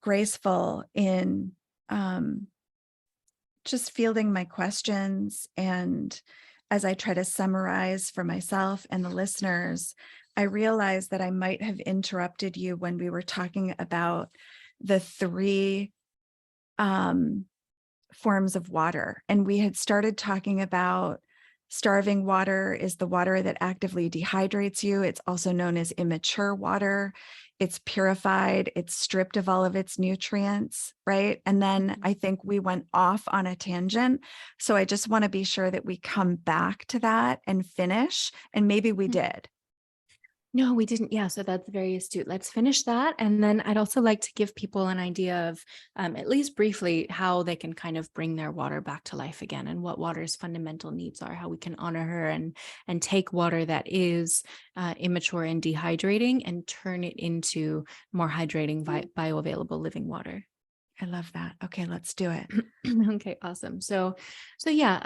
graceful in just fielding my questions. And as I try to summarize for myself and the listeners, I realized that I might have interrupted you when we were talking about the three um, forms of water. And we had started talking about starving water is the water that actively dehydrates you. It's also known as immature water. It's purified, it's stripped of all of its nutrients, right? And then I think we went off on a tangent. So I just want to be sure that we come back to that and finish. And maybe we did. No, we didn't. Yeah, so that's very astute. Let's finish that. And then I'd also like to give people an idea of, at least briefly, how they can kind of bring their water back to life again and what water's fundamental needs are, how we can honor her and take water that is immature and dehydrating and turn it into more hydrating, bioavailable living water. I love that. Okay, let's do it. Okay, awesome. So yeah,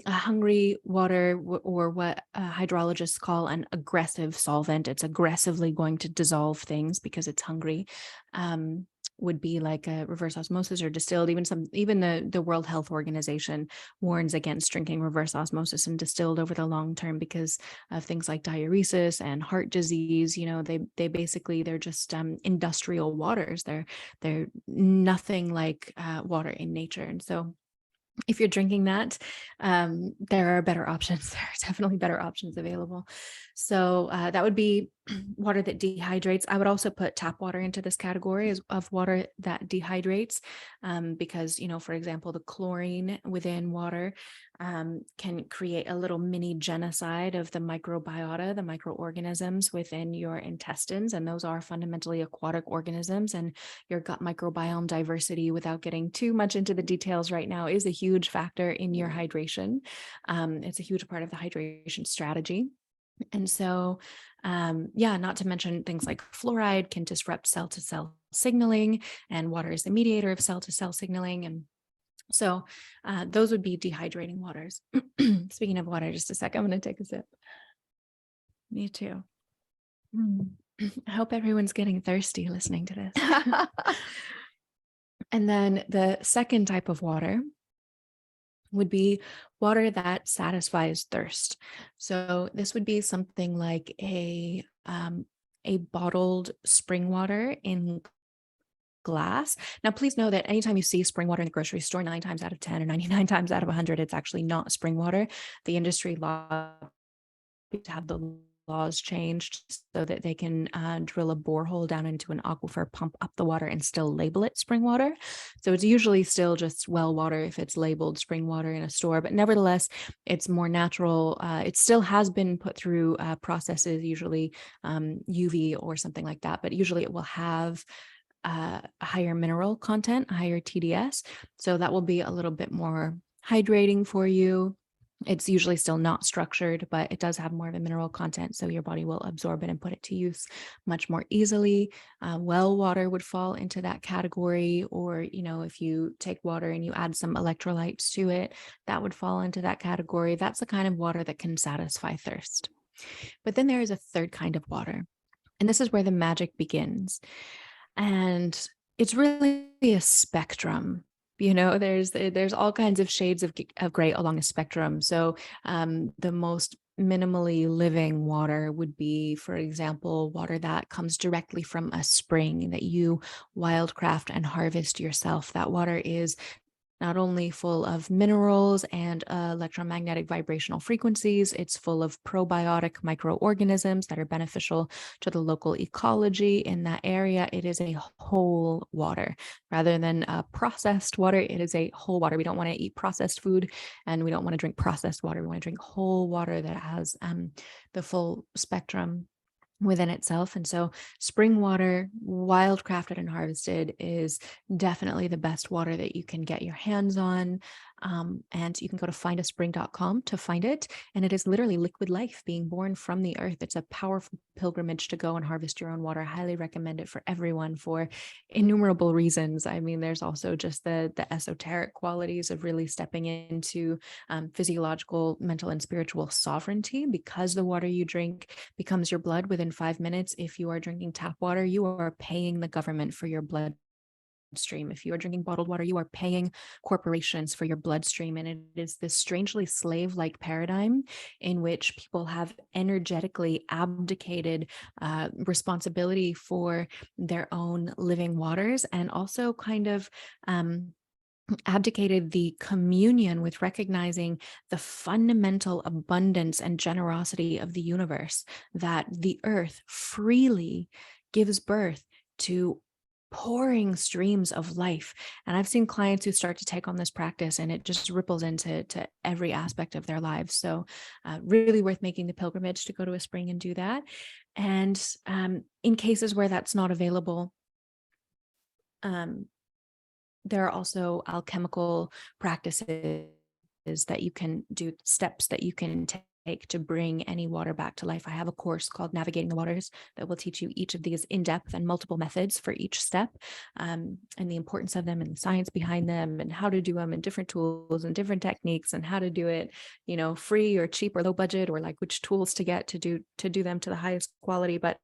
a hungry water or what hydrologists call an aggressive solvent. It's aggressively going to dissolve things because it's hungry. Um, would be like a reverse osmosis or distilled. Even the World Health Organization warns against drinking reverse osmosis and distilled over the long term because of things like diuresis and heart disease. They're just industrial waters. They're nothing like water in nature. And so if you're drinking that, there are better options. There are definitely better options available. So that would be water that dehydrates. I would also put tap water into this category of water that dehydrates, because, for example, the chlorine within water can create a little mini genocide of the microbiota, the microorganisms within your intestines. And those are fundamentally aquatic organisms. And your gut microbiome diversity, without getting too much into the details right now, is a huge factor in your hydration. It's a huge part of the hydration strategy. And so, not to mention things like fluoride can disrupt cell to cell signaling, and water is the mediator of cell to cell signaling. And so, those would be dehydrating waters. Speaking of water, just a sec, I'm going to take a sip. Me too. I hope everyone's getting thirsty listening to this. And then the second type of water would be water that satisfies thirst. So this would be something like a bottled spring water in glass. Now, please know that anytime you see spring water in the grocery store, 9 times out of 10 or 99 times out of 100, it's actually not spring water. The industry law to have the laws changed so that they can drill a borehole down into an aquifer, pump up the water, and still label it spring water. So it's usually still just well water if it's labeled spring water in a store, but nevertheless, it's more natural. It still has been put through processes, usually UV or something like that, but usually it will have a higher mineral content, a higher TDS. So that will be a little bit more hydrating for you. It's usually still not structured, but it does have more of a mineral content. So your body will absorb it and put it to use much more easily. Well water would fall into that category. Or, if you take water and you add some electrolytes to it, that would fall into that category. That's the kind of water that can satisfy thirst. But then there is a third kind of water. And this is where the magic begins. And it's really a spectrum. There's all kinds of shades of gray along a spectrum. So the most minimally living water would be, for example, water that comes directly from a spring that you wildcraft and harvest yourself. That water is not only full of minerals and electromagnetic vibrational frequencies, it's full of probiotic microorganisms that are beneficial to the local ecology in that area. It is a whole water rather than processed water. It is a whole water. We don't want to eat processed food, and we don't want to drink processed water. We want to drink whole water that has the full spectrum within itself. And so spring water, wild crafted and harvested, is definitely the best water that you can get your hands on. And you can go to findaspring.com to find it. And it is literally liquid life being born from the earth. It's a powerful pilgrimage to go and harvest your own water. I highly recommend it for everyone for innumerable reasons. I mean, there's also just the esoteric qualities of really stepping into physiological, mental, and spiritual sovereignty, because the water you drink becomes your blood within 5 minutes. If you are drinking tap water, you are paying the government for your bloodstream. If you are drinking bottled water, you are paying corporations for your bloodstream. And it is this strangely slave-like paradigm in which people have energetically abdicated responsibility for their own living waters, and also kind of abdicated the communion with recognizing the fundamental abundance and generosity of the universe, that the earth freely gives birth to pouring streams of life. And I've seen clients who start to take on this practice, and it just ripples into every aspect of their lives. So really worth making the pilgrimage to go to a spring and do that. And in cases where that's not available, um, there are also alchemical practices that you can do, steps that you can take to bring any water back to life. I have a course called Navigating the Waters that will teach you each of these in depth and multiple methods for each step, and the importance of them and the science behind them and how to do them, and different tools and different techniques, and how to do it, free or cheap or low budget, or like which tools to get to do them to the highest quality. But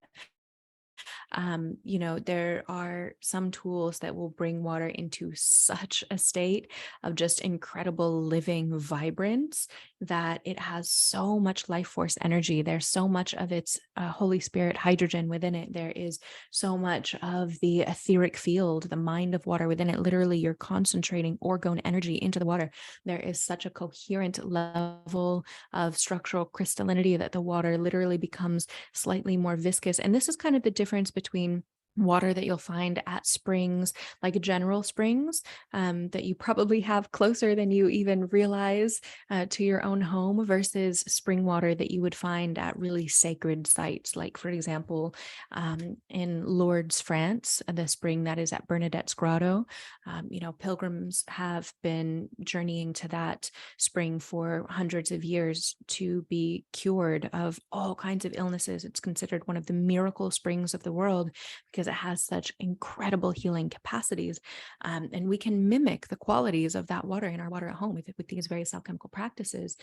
there are some tools that will bring water into such a state of just incredible living vibrance that it has so much life force energy. There's so much of its Holy Spirit hydrogen within it. There is so much of the etheric field, the mind of water within it. Literally, you're concentrating orgone energy into the water. There is such a coherent level of structural crystallinity that the water literally becomes slightly more viscous. And this is kind of the difference between water that you'll find at springs, like general springs, that you probably have closer than you even realize to your own home, versus spring water that you would find at really sacred sites. Like, for example, in Lourdes, France, the spring that is at Bernadette's Grotto, pilgrims have been journeying to that spring for hundreds of years to be cured of all kinds of illnesses. It's considered one of the miracle springs of the world because it has such incredible healing capacities. And we can mimic the qualities of that water in our water at home with these various alchemical practices.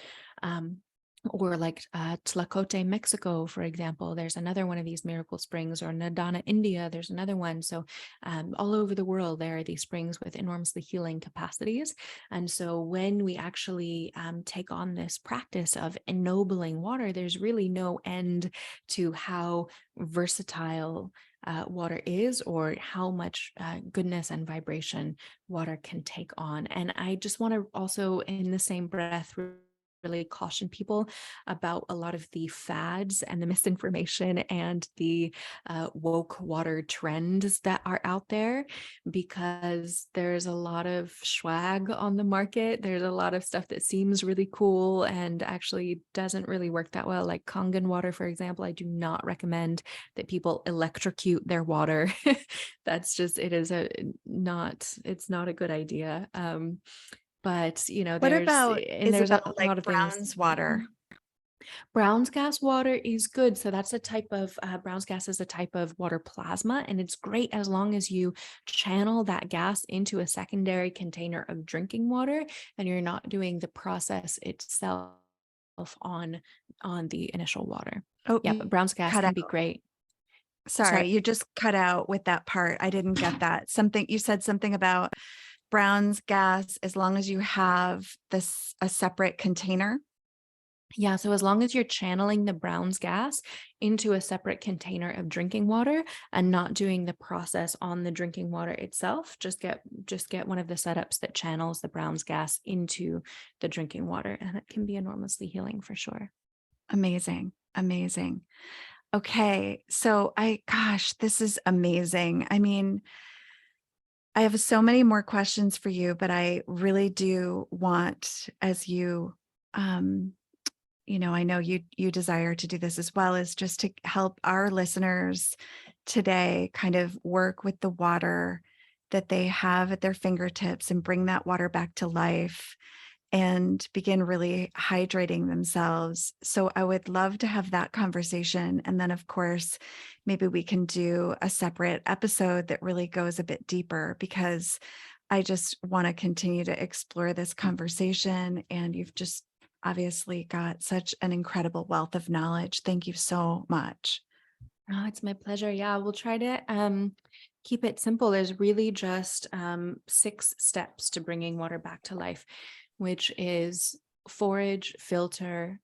Or like Tlacote, Mexico, for example, there's another one of these miracle springs, or Nadana, India, there's another one. So all over the world, there are these springs with enormously healing capacities. And so when we actually take on this practice of ennobling water, there's really no end to how versatile water is, or how much goodness and vibration water can take on. And I just want to also, in the same breath, really caution people about a lot of the fads and the misinformation and the woke water trends that are out there, because there's a lot of swag on the market. There's a lot of stuff that seems really cool and actually doesn't really work that well. Like Kangen water, for example, I do not recommend that people electrocute their water. That's just, it's not a good idea. But What there's about, and there's a Isabel, like lot of things. Brown's water? Brown's gas water is good. So that's a type of Brown's gas is a type of water plasma, and it's great as long as you channel that gas into a secondary container of drinking water, and you're not doing the process itself on the initial water. Oh, Yeah, you but Brown's gas cut can out. be great. Sorry, Sorry. you just cut out with that part. I didn't get that. You said something about Brown's gas, as long as you have a separate container. Yeah, so as long as you're channeling the Brown's gas into a separate container of drinking water and not doing the process on the drinking water itself, just get one of the setups that channels the Brown's gas into the drinking water, and it can be enormously healing for sure. Amazing. Amazing. Okay. So gosh, this is amazing. I mean, I have so many more questions for you, but I really do want, as um, I know you desire to do this as well, is just to help our listeners today kind of work with the water that they have at their fingertips and bring that water back to life and begin really hydrating themselves. So I would love to have that conversation. And then, of course, maybe we can do a separate episode that really goes a bit deeper, because I just want to continue to explore this conversation. And you've just obviously got such an incredible wealth of knowledge. Thank you so much. Oh, it's my pleasure. Yeah, we'll try to keep it simple. There's really just 6 steps to bringing water back to life, which is forage, filter,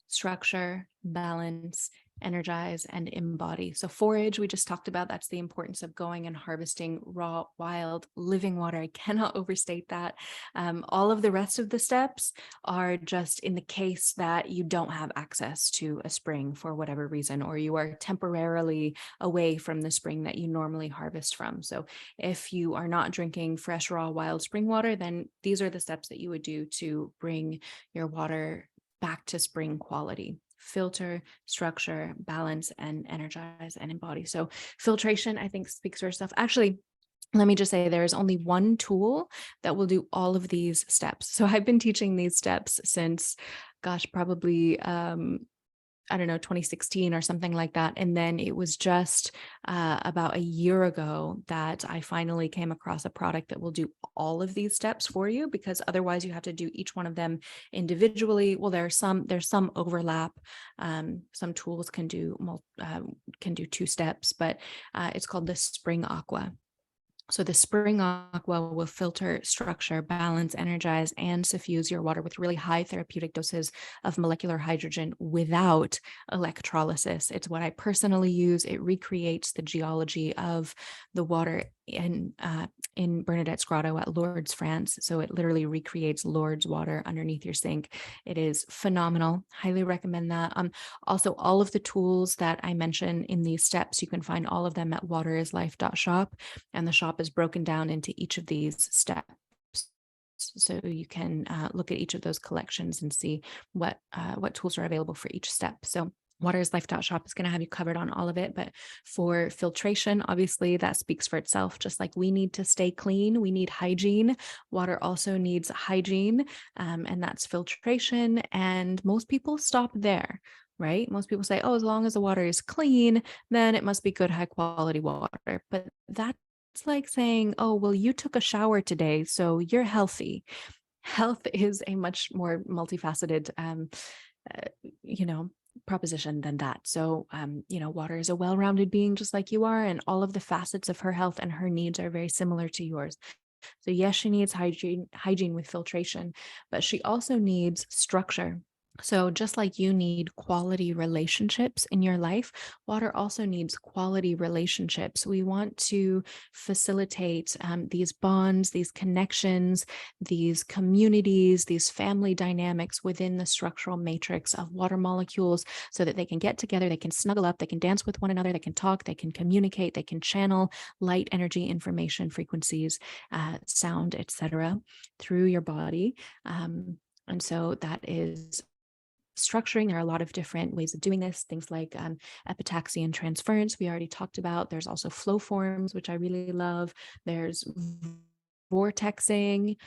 structure, balance, energize, and embody. So, forage, we just talked about, that's the importance of going and harvesting raw, wild, living water. I cannot overstate that. All of the rest of the steps are just in the case that you don't have access to a spring for whatever reason, or you are temporarily away from the spring that you normally harvest from. So, if you are not drinking fresh, raw, wild spring water, then these are the steps that you would do to bring your water back to spring quality: filter, structure, balance, and energize and embody. So filtration, I think, speaks for itself. Actually, let me just say there is only one tool that will do all of these steps. So I've been teaching these steps since, gosh, probably I don't know, 2016 or something like that. And then it was just about a year ago that I finally came across a product that will do all of these steps for you, because otherwise you have to do each one of them individually. Well, there's some overlap. Some tools can do 2 steps, but it's called the Spring Aqua. So the Spring Aqua will filter, structure, balance, energize, and suffuse your water with really high therapeutic doses of molecular hydrogen without electrolysis. It's what I personally use. It recreates the geology of the water in Bernadette's Grotto at Lourdes, France. So it literally recreates Lourdes water underneath your sink. It is phenomenal. Highly recommend that. Also, all of the tools that I mention in these steps, you can find all of them at waterislife.shop, and the shop is broken down into each of these steps. So you can look at each of those collections and see what tools are available for each step. So waterislife.shop is going to have you covered on all of it. But for filtration, obviously that speaks for itself. Just like we need to stay clean, we need hygiene. Water also needs hygiene, and that's filtration. And most people stop there, right? Most people say, oh, as long as the water is clean, then it must be good, high quality water. But that's like saying, oh, well, you took a shower today, so you're healthy. Health is a much more multifaceted, uh, you know, proposition than that. So, water is a well-rounded being just like you are, and all of the facets of her health and her needs are very similar to yours. So yes, she needs hygiene with filtration, but she also needs structure. So just like you need quality relationships in your life, water also needs quality relationships. We want to facilitate these bonds, these connections, these communities, these family dynamics within the structural matrix of water molecules, so that they can get together, they can snuggle up, they can dance with one another, they can talk, they can communicate, they can channel light, energy, information, frequencies, sound, etc., through your body. And so that is structuring. There are a lot of different ways of doing this, things like epitaxy and transference, we already talked about. There's also flow forms, which I really love. There's vortexing.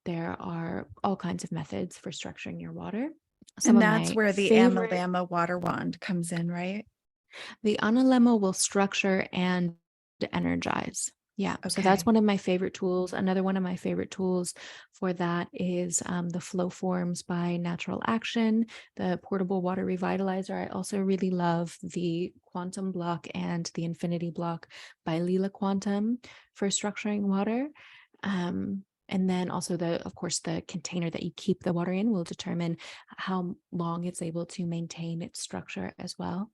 There are all kinds of methods for structuring your water. Some And of that's my where the favorite, Amalama water wand comes in, right? the analemma will structure and energize. Yeah, so that's Okay. one of my favorite tools. Another one of my favorite tools for that is the Flow Forms by Natural Action, the portable water revitalizer. I also really love the Quantum Block and the Infinity Block by Lila Quantum for structuring water. And then also of course, the container that you keep the water in will determine how long it's able to maintain its structure as well.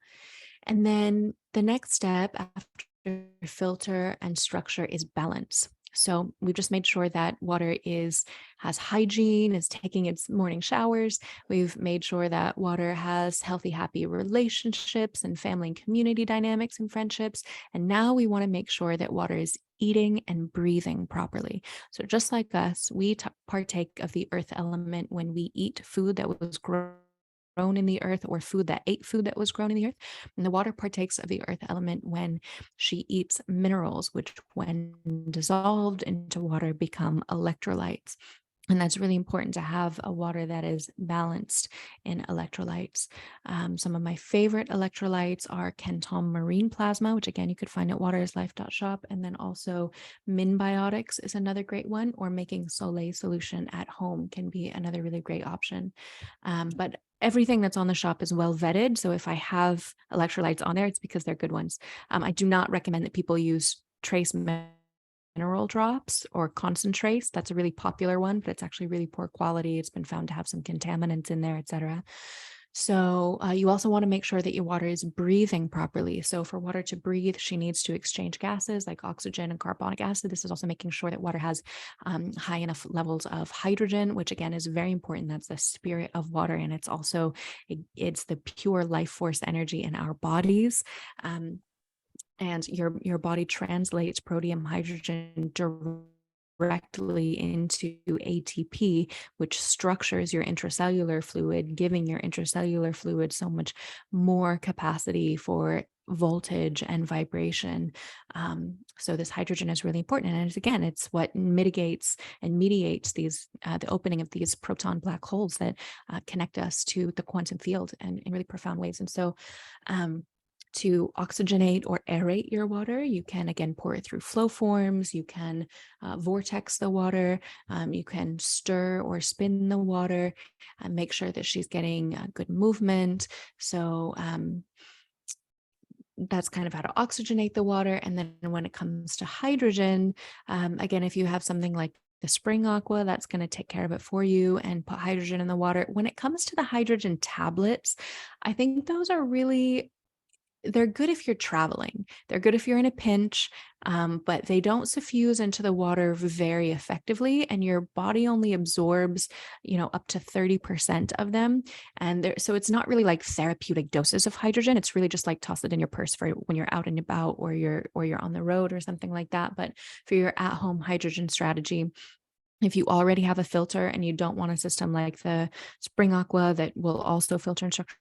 And then the next step after filter and structure is balance. So we've just made sure that water has hygiene, is taking its morning showers. We've made sure that water has healthy, happy relationships and family and community dynamics and friendships. And now we want to make sure that water is eating and breathing properly. So just like us, we partake of the earth element when we eat food that was grown in the earth, or food that ate food that was grown in the earth. And the water partakes of the earth element when she eats minerals, which, when dissolved into water, become electrolytes. And that's really important to have a water that is balanced in electrolytes. Some of my favorite electrolytes are Kentom marine plasma, which again, you could find at waterislife.shop. And then also Minbiotics is another great one, or making Soleil solution at home can be another really great option. But everything that's on the shop is well vetted. So if I have electrolytes on there, it's because they're good ones. I do not recommend that people use trace mineral drops or concentrates. That's a really popular one, but it's actually really poor quality. It's been found to have some contaminants in there, etc. So you also want to make sure that your water is breathing properly. So for water to breathe, she needs to exchange gases like oxygen and carbonic acid. This is also making sure that water has high enough levels of hydrogen, which again is very important. That's the spirit of water, and it's also it's the pure life force energy in our bodies. And your body translates protein hydrogen directly into ATP, which structures your intracellular fluid, giving your intracellular fluid so much more capacity for voltage and vibration. So this hydrogen is really important, and again, it's what mitigates and mediates the opening of these proton black holes that connect us to the quantum field and in really profound ways. And so to oxygenate or aerate your water, you can again pour it through flow forms. You can vortex the water. You can stir or spin the water and make sure that she's getting good movement. So that's kind of how to oxygenate the water. And then when it comes to hydrogen, again, if you have something like the spring aqua, that's going to take care of it for you and put hydrogen in the water. When it comes to the hydrogen tablets, I think those are they're good if you're traveling. They're good if you're in a pinch, but they don't suffuse into the water very effectively, and your body only absorbs, up to 30% of them. And so it's not really like therapeutic doses of hydrogen. It's really just like toss it in your purse for when you're out and about, or you're on the road or something like that. But for your at-home hydrogen strategy, if you already have a filter and you don't want a system like the Spring Aqua that will also filter and structure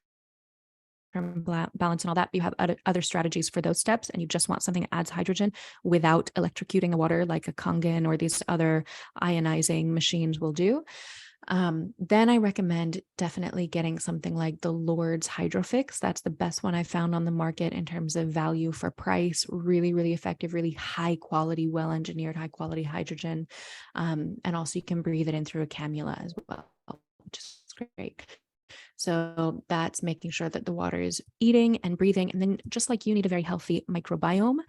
from balance and all that, you have other strategies for those steps, and you just want something that adds hydrogen without electrocuting the water like a Kangen or these other ionizing machines will do. Then I recommend definitely getting something like the Lord's Hydrofix. That's the best one I found on the market in terms of value for price. Really, really effective, really high quality, well engineered, high quality hydrogen. And also you can breathe it in through a cannula as well, which is great. So that's making sure that the water is eating and breathing. And then just like you need a very healthy microbiome,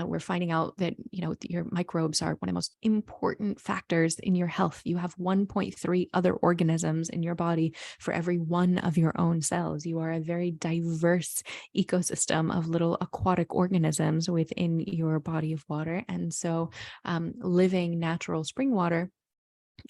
we're finding out that, your microbes are one of the most important factors in your health. You have 1.3 other organisms in your body for every one of your own cells. You are a very diverse ecosystem of little aquatic organisms within your body of water. And so living natural spring water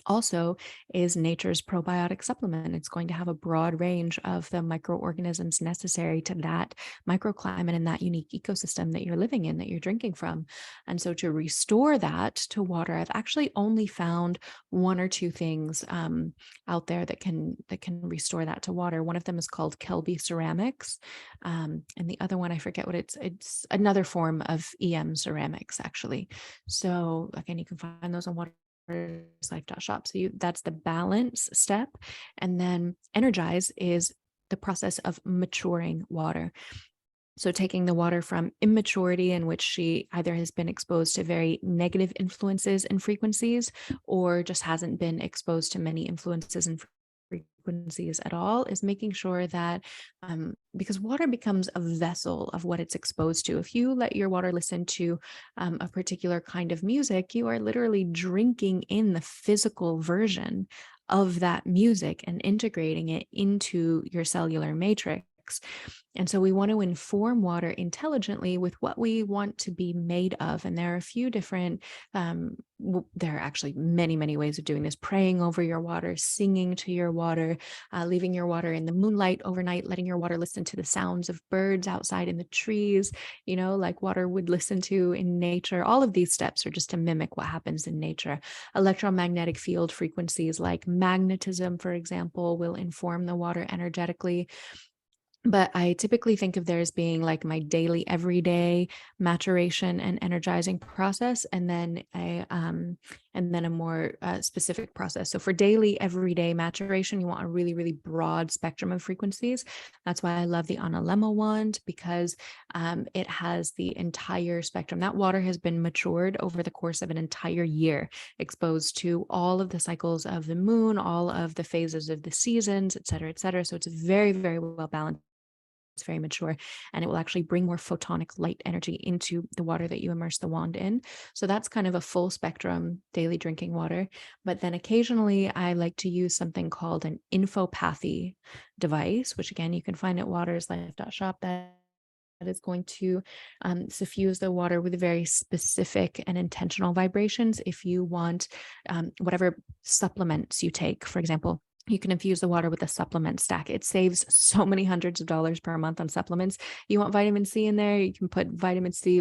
also is nature's probiotic supplement. It's going to have a broad range of the microorganisms necessary to that microclimate and that unique ecosystem that you're living in, that you're drinking from. And so to restore that to water, I've actually only found one or two things out there that can restore that to water. One of them is called Kelby Ceramics, and the other one, I forget what it's another form of EM ceramics actually. So again, you can find those on waterislife.shop. So that's the balance step. And then energize is the process of maturing water. So taking the water from immaturity, in which she either has been exposed to very negative influences and frequencies, or just hasn't been exposed to many influences and frequencies at all is making sure that, because water becomes a vessel of what it's exposed to. If you let your water listen to a particular kind of music, you are literally drinking in the physical version of that music and integrating it into your cellular matrix. And so we want to inform water intelligently with what we want to be made of. And there are a few different, there are actually many, many ways of doing this: praying over your water, singing to your water, leaving your water in the moonlight overnight, letting your water listen to the sounds of birds outside in the trees, like water would listen to in nature. All of these steps are just to mimic what happens in nature. Electromagnetic field frequencies like magnetism, for example, will inform the water energetically. But I typically think of there as being like my daily, everyday maturation and energizing process, and then a more specific process. So for daily, everyday maturation, you want a really, really broad spectrum of frequencies. That's why I love the Analemma wand, because it has the entire spectrum. That water has been matured over the course of an entire year, exposed to all of the cycles of the moon, all of the phases of the seasons, et cetera, et cetera. So it's very, very well balanced. It's very mature, and it will actually bring more photonic light energy into the water that you immerse the wand in. So that's kind of a full spectrum daily drinking water. But then occasionally I like to use something called an infopathy device, which again you can find at waterslife.shop. That is going to suffuse the water with very specific and intentional vibrations. If you want whatever supplements you take, for example, you can infuse the water with a supplement stack. It saves so many hundreds of dollars per month on supplements. You want vitamin C in there, you can put vitamin C,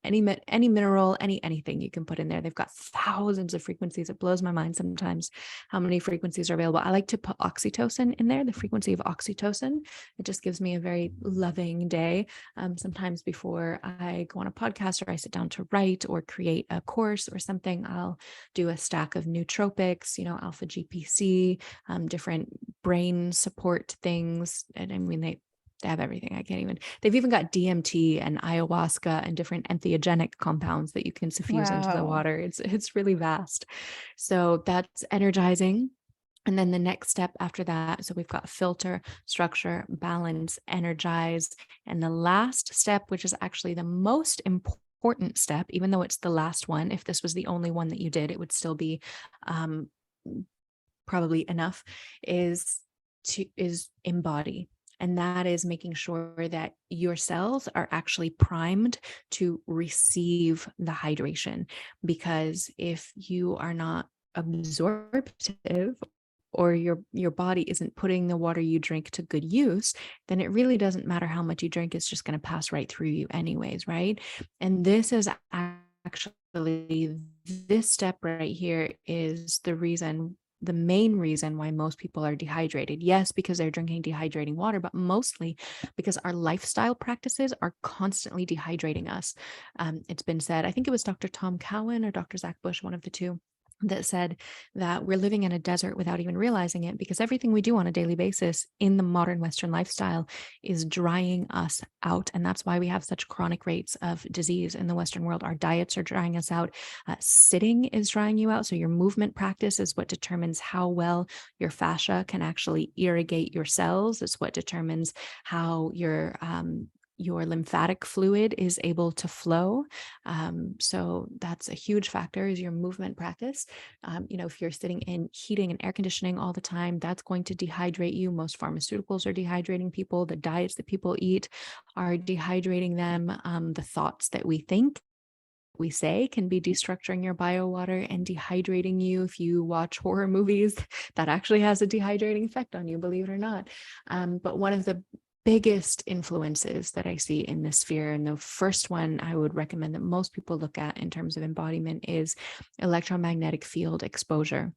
any mineral, anything you can put in there. They've got thousands of frequencies. It blows my mind sometimes how many frequencies are available. I like to put oxytocin in there, the frequency of oxytocin. It just gives me a very loving day. Sometimes before I go on a podcast or I sit down to write or create a course or something, I'll do a stack of nootropics, alpha GPC, different brain support things. And I mean, they have everything. They've even got DMT and ayahuasca and different entheogenic compounds that you can suffuse into the Wow. water. It's really vast. So that's energizing. And then the next step after that, so we've got filter, structure, balance, energize. And the last step, which is actually the most important step, even though it's the last one, if this was the only one that you did, it would still be um, probably enough, is embody. And that is making sure that your cells are actually primed to receive the hydration. Because if you are not absorptive, or your body isn't putting the water you drink to good use, then it really doesn't matter how much you drink. It's just going to pass right through you anyways, right? And this is actually, this step right here is the main reason why most people are dehydrated. Yes, because they're drinking dehydrating water, but mostly because our lifestyle practices are constantly dehydrating us. It's been said, I think it was Dr. Tom Cowan or Dr. Zach Bush, one of the two, that said that we're living in a desert without even realizing it, because everything we do on a daily basis in the modern Western lifestyle is drying us out. And that's why we have such chronic rates of disease in the Western world. Our diets are drying us out. Sitting is drying you out. So your movement practice is what determines how well your fascia can actually irrigate your cells. It's what determines how your lymphatic fluid is able to flow. So that's a huge factor, is your movement practice. If you're sitting in heating and air conditioning all the time, that's going to dehydrate you. Most pharmaceuticals are dehydrating people. The diets that people eat are dehydrating them. The thoughts that we say can be destructuring your bio water and dehydrating you. If you watch horror movies, that actually has a dehydrating effect on you, believe it or not. But one of the biggest influences that I see in this sphere, and the first one I would recommend that most people look at in terms of embodiment, is electromagnetic field exposure.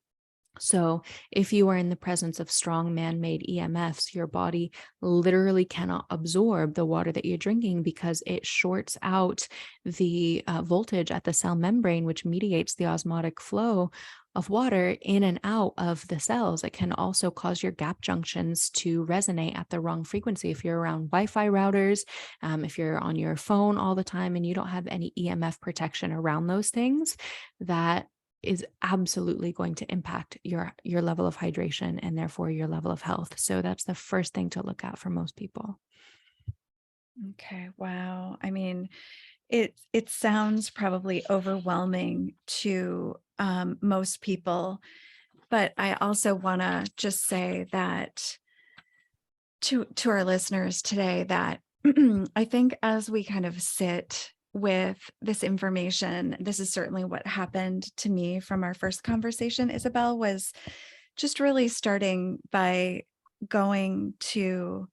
So if you are in the presence of strong man-made EMFs, your body literally cannot absorb the water that you're drinking, because it shorts out the voltage at the cell membrane, which mediates the osmotic flow of water in and out of the cells. It can also cause your gap junctions to resonate at the wrong frequency. If you're around Wi-Fi routers, if you're on your phone all the time and you don't have any EMF protection around those things, that is absolutely going to impact your level of hydration and therefore your level of health. So that's the first thing to look at for most people. Okay. Wow. I mean, it sounds probably overwhelming to most people, but I also want to just say that to our listeners today that I think as we kind of sit with this information, this is certainly what happened to me from our first conversation, Isabel, was just really starting by going to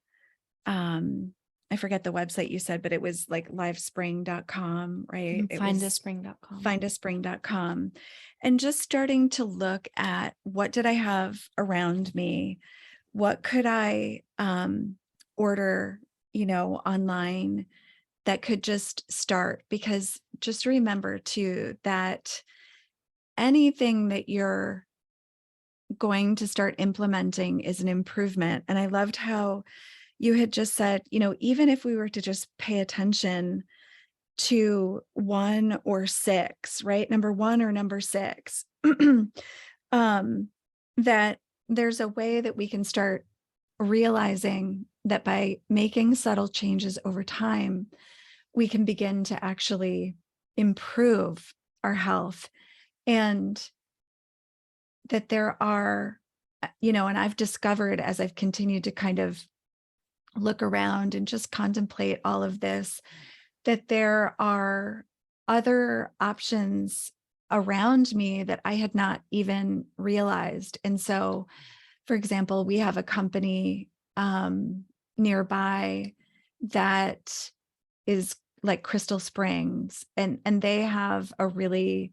um I forget the website you said, but it was like livespring.com, right? It was Findaspring.com. findaspring.com. And just starting to look at what did I have around me? What could I order, online that could just start? Because just remember too that anything that you're going to start implementing is an improvement. And I loved how you had just said, even if we were to just pay attention to 1 or 6, right? Number 1 or number 6, um, that there's a way that we can start realizing that by making subtle changes over time, we can begin to actually improve our health. And that there are, and I've discovered as I've continued to kind of look around and just contemplate all of this, that there are other options around me that I had not even realized. And so, for example, we have a company nearby that is like Crystal Springs, and they have a really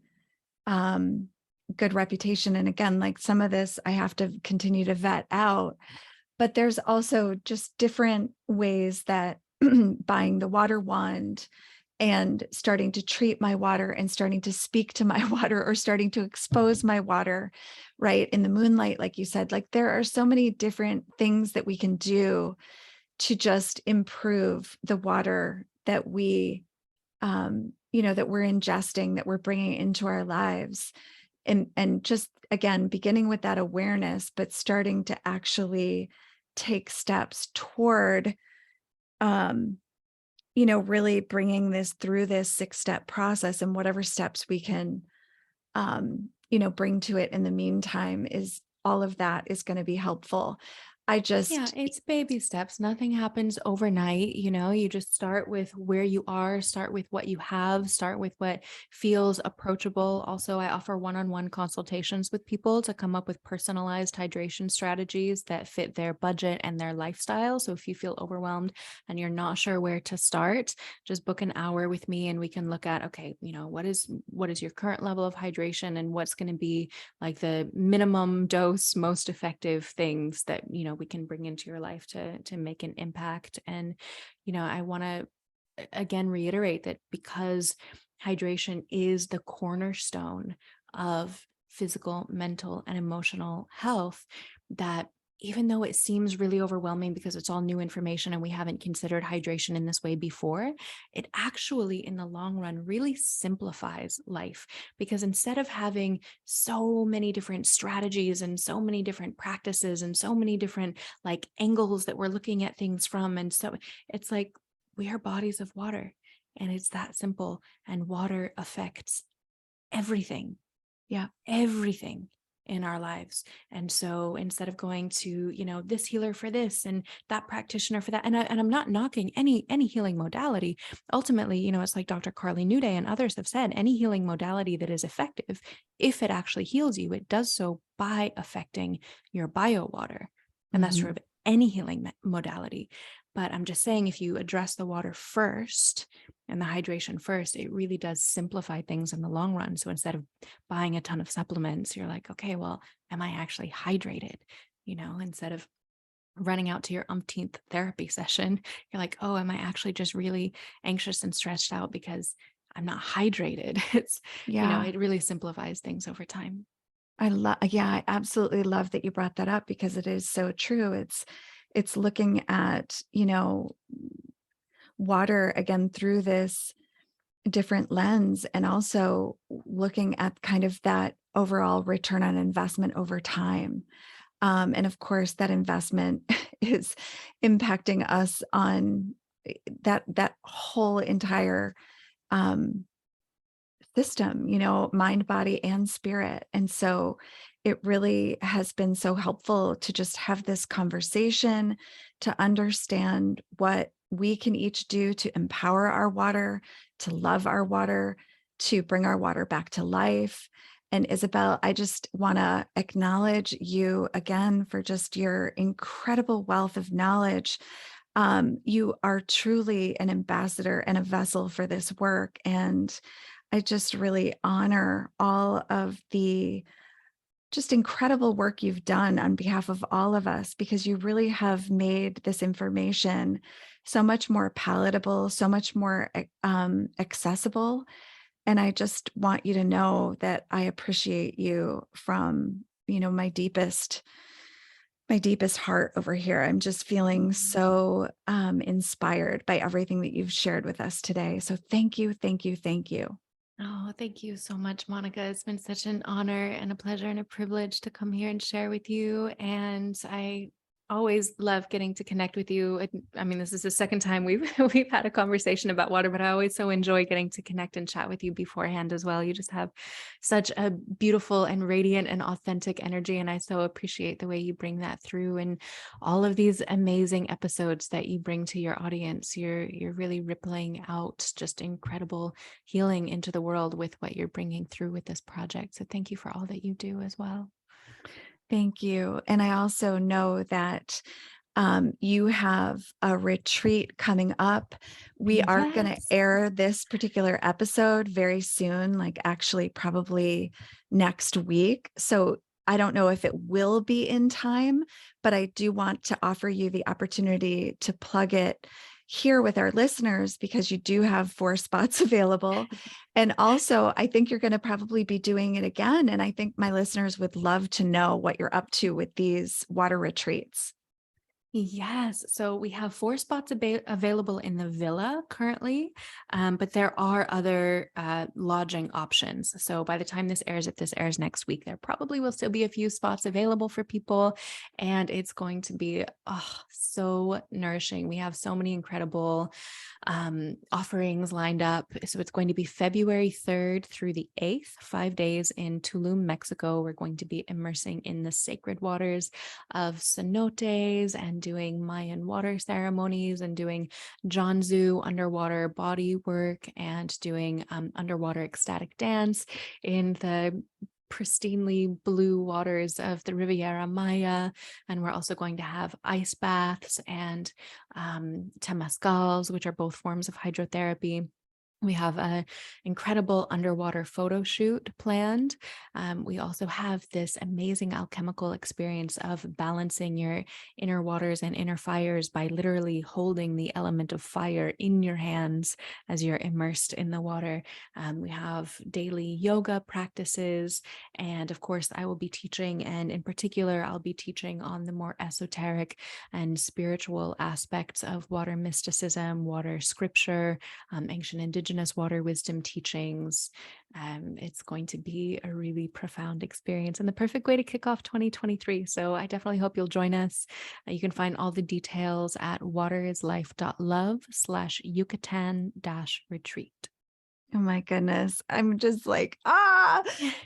good reputation. And again, like some of this I have to continue to vet out, but there's also just different ways that buying the water wand and starting to treat my water and starting to speak to my water or starting to expose my water, right, in the moonlight, like you said, like there are so many different things that we can do to just improve the water that that we're ingesting, that we're bringing into our lives. And just again, beginning with that awareness, but starting to actually take steps toward really bringing this through this 6-step process, and whatever steps we can bring to it in the meantime, is all of that is going to be helpful. I Yeah, just it's baby steps. Nothing happens overnight. You just start with where you are, start with what you have, start with what feels approachable. Also, I offer one-on-one consultations with people to come up with personalized hydration strategies that fit their budget and their lifestyle. So if you feel overwhelmed and you're not sure where to start, just book an hour with me and we can look at, okay, what is your current level of hydration and what's going to be like the minimum dose, most effective things that, we can bring into your life to make an impact. And, I want to again reiterate that because hydration is the cornerstone of physical, mental, and emotional health, that even though it seems really overwhelming because it's all new information and we haven't considered hydration in this way before, it actually, in the long run, really simplifies life. Because instead of having so many different strategies and so many different practices and so many different like angles that we're looking at things from, and so it's like we are bodies of water, and it's that simple. And water affects everything, yeah. everything in our lives. And so instead of going to, this healer for this and that practitioner for that, and I'm not knocking any healing modality. Ultimately, it's like Dr. Carly Newday and others have said, any healing modality that is effective, if it actually heals you, it does so by affecting your bio water. And that's true Mhm. of any healing modality. But I'm just saying, if you address the water first and the hydration first, it really does simplify things in the long run. So instead of buying a ton of supplements, you're like, okay, well, am I actually hydrated? Instead of running out to your umpteenth therapy session, you're like, oh, am I actually just really anxious and stressed out because I'm not hydrated? It's, Yeah. it really simplifies things over time. I absolutely love that you brought that up because it is so true. It's looking at, water again through this different lens, and also looking at kind of that overall return on investment over time. And of course, that investment is impacting us on that whole entire um, system, mind, body, and spirit. And so it really has been so helpful to just have this conversation, to understand what we can each do to empower our water, to love our water, to bring our water back to life. And Isabel, I just want to acknowledge you again for just your incredible wealth of knowledge. You are truly an ambassador and a vessel for this work. And I just really honor all of the just incredible work you've done on behalf of all of us, because you really have made this information so much more palatable, so much more accessible. And I just want you to know that I appreciate you from, my deepest heart over here. I'm just feeling so inspired by everything that you've shared with us today. So thank you, thank you, thank you. Oh, thank you so much, Monica. It's been such an honor and a pleasure and a privilege to come here and share with you. And I always love getting to connect with you. I mean, this is the second time we've we've had a conversation about water, but I always so enjoy getting to connect and chat with you beforehand as well. You just have such a beautiful and radiant and authentic energy, and I so appreciate the way you bring that through and all of these amazing episodes that you bring to your audience. You're really rippling out just incredible healing into the world with what you're bringing through with this project. So thank you for all that you do as well. Thank you. And I also know that you have a retreat coming up. We are going to Yes. air this particular episode very soon, like actually probably next week. So I don't know if it will be in time, but I do want to offer you the opportunity to plug it here with our listeners, because you do have 4 spots available. And also, I think you're going to probably be doing it again. And I think my listeners would love to know what you're up to with these water retreats. Yes. So we have 4 spots available in the villa currently, but there are other lodging options. So by the time this airs, if this airs next week, there probably will still be a few spots available for people. And it's going to be so nourishing. We have so many incredible offerings lined up. So it's going to be February 3rd through the 8th, 5 days in Tulum, Mexico. We're going to be immersing in the sacred waters of cenotes and doing Mayan water ceremonies and doing Janzu underwater body work and doing underwater ecstatic dance in the pristinely blue waters of the Riviera Maya. And we're also going to have ice baths and temazcals, which are both forms of hydrotherapy. We have an incredible underwater photo shoot planned. We also have this amazing alchemical experience of balancing your inner waters and inner fires by literally holding the element of fire in your hands as you're immersed in the water. We have daily yoga practices. And of course, I will be teaching, and in particular, I'll be teaching on the more esoteric and spiritual aspects of water mysticism, water scripture, ancient indigenous water wisdom teachings. It's going to be a really profound experience and the perfect way to kick off 2023. So I definitely hope you'll join us. You can find all the details at waterislife.love/Yucatan-retreat. Oh my goodness. I'm just like,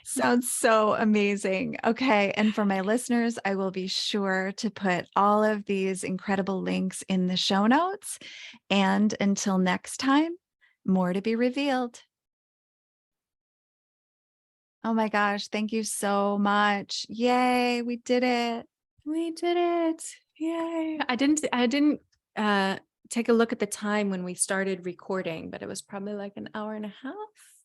sounds so amazing. Okay. And for my listeners, I will be sure to put all of these incredible links in the show notes. And until next time, more to be revealed. Oh my gosh. Thank you so much. Yay. We did it. We did it. Yay. I didn't take a look at the time when we started recording, but it was probably like an hour and a half.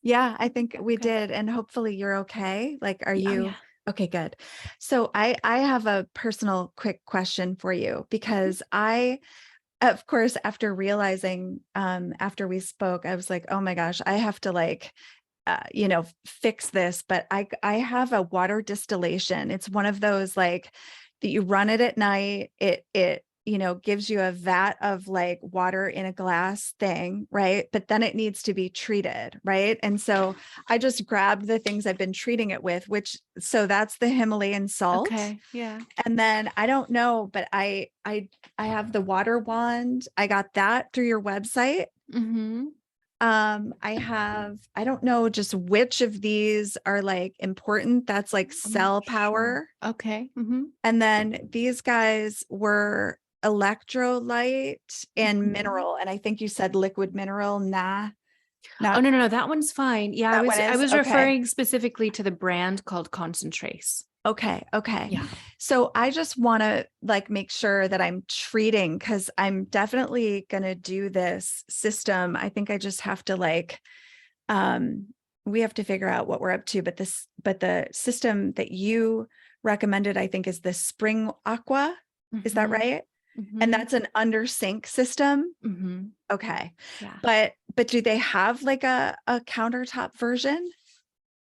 Yeah, I think we Okay. did. And hopefully you're okay. Like, are Oh you yeah. okay? Good. So I have a personal quick question for you, because I, of course, after realizing, after we spoke, I was like, oh my gosh, I have to like, fix this. But I have a water distillation. It's one of those like that you run it at night. It gives you a vat of like water in a glass thing, right? But then it needs to be treated, right? And so I just grabbed the things I've been treating it with, so that's the Himalayan salt. Okay. Yeah. And then I don't know, but I have the water wand. I got that through your website. Mm-hmm. I don't know just which of these are like important. That's like I'm not cell sure. power. Okay. Mm-hmm. And then these guys were electrolyte and Mm-hmm. mineral. And I think you said liquid mineral. Nah, Oh, not no, no, no. That one's fine. Yeah, that one I is was okay. referring specifically to the brand called Concentrace. Okay. Okay. Yeah. So I just want to like make sure that I'm treating because I'm definitely going to do this system. I think I just have to like, um, we have to figure out what we're up to, but the system that you recommended, I think is the spring aqua. Is that Mm-hmm. right? And Mm-hmm. that's an under sink system. Mm-hmm. Okay. Yeah. But do they have like a countertop version?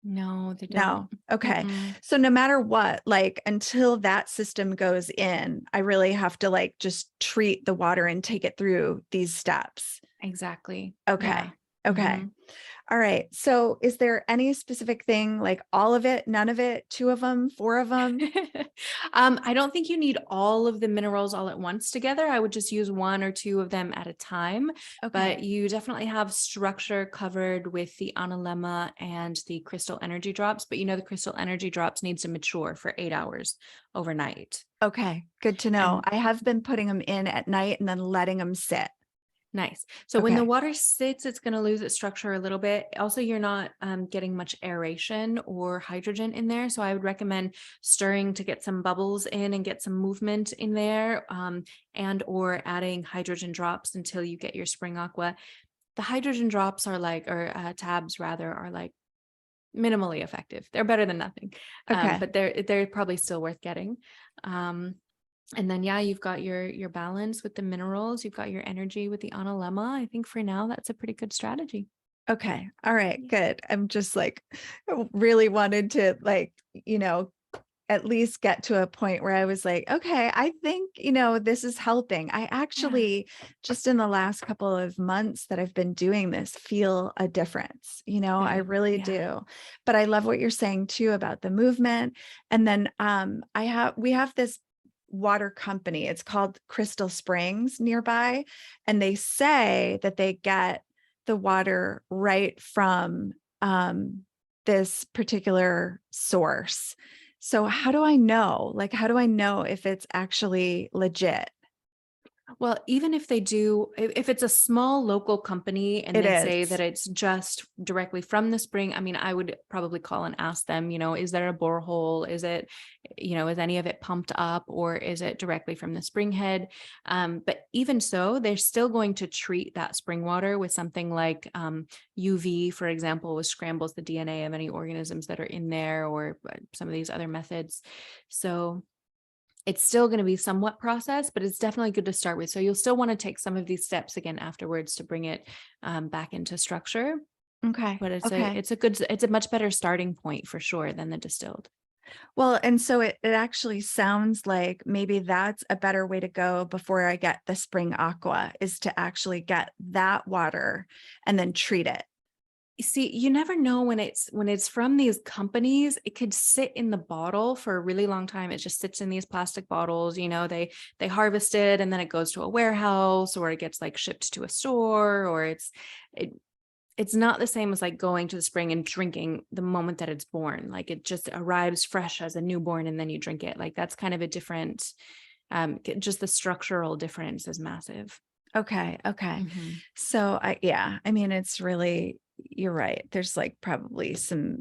No, they don't. No. Okay. Mm-mm. So no matter what, like until that system goes in, I really have to like just treat the water and take it through these steps. Exactly. Okay. Yeah. Okay. Mm-hmm. All right. So is there any specific thing like all of it, none of it, two of them, four of them? I don't think you need all of the minerals all at once together. I would just use one or two of them at a time. Okay. But you definitely have structure covered with the analemma and the crystal energy drops. But the crystal energy drops needs to mature for 8 hours overnight. Okay. Good to know. And I have been putting them in at night and then letting them sit. nice. So when the Okay. water sits, it's going to lose its structure a little bit. Also, you're not getting much aeration or hydrogen in there. So I would recommend stirring to get some bubbles in and get some movement in there, and or adding hydrogen drops until you get your spring aqua. The hydrogen drops are like, or tabs rather, are like minimally effective. They're better than nothing, Okay. but they're probably still worth getting. Um, and then yeah, you've got your balance with the minerals, you've got your energy with the analemma. I think for now that's a pretty good strategy. Okay. All right. Yeah. Good. I'm just like really wanted to like, at least get to a point where I was like, okay, I think, this is helping. I Yeah. actually just in the last couple of months that I've been doing this feel a difference. I Good. really Yeah. do. But I love what you're saying too about the movement. And then we have this water company. It's called Crystal Springs nearby. And they say that they get the water right from this particular source. So how do I know? Like, how do I know if it's actually legit? Well, even if they do, if it's a small local company and It they say is. that it's just directly from the spring, I mean, I would probably call and ask them, is there a borehole? Is it, is any of it pumped up, or is it directly from the spring head? But even so, they're still going to treat that spring water with something like UV, for example, which scrambles the DNA of any organisms that are in there, or some of these other methods. So it's still going to be somewhat processed, but it's definitely good to start with. So you'll still want to take some of these steps again afterwards to bring it back into structure. Okay. But Okay. it's a much better starting point for sure than the distilled. Well, and so it actually sounds like maybe that's a better way to go before I get the spring aqua is to actually get that water and then treat it. See, you never know when it's from these companies. It could sit in the bottle for a really long time. It just sits in these plastic bottles. They harvest it and then it goes to a warehouse, or it gets like shipped to a store, or it, it's not the same as like going to the spring and drinking the moment that it's born. Like it just arrives fresh as a newborn and then you drink it. Like that's kind of a different, just the structural difference is massive. Okay. Okay. Mm-hmm. So I mean, it's really, you're right. There's like probably some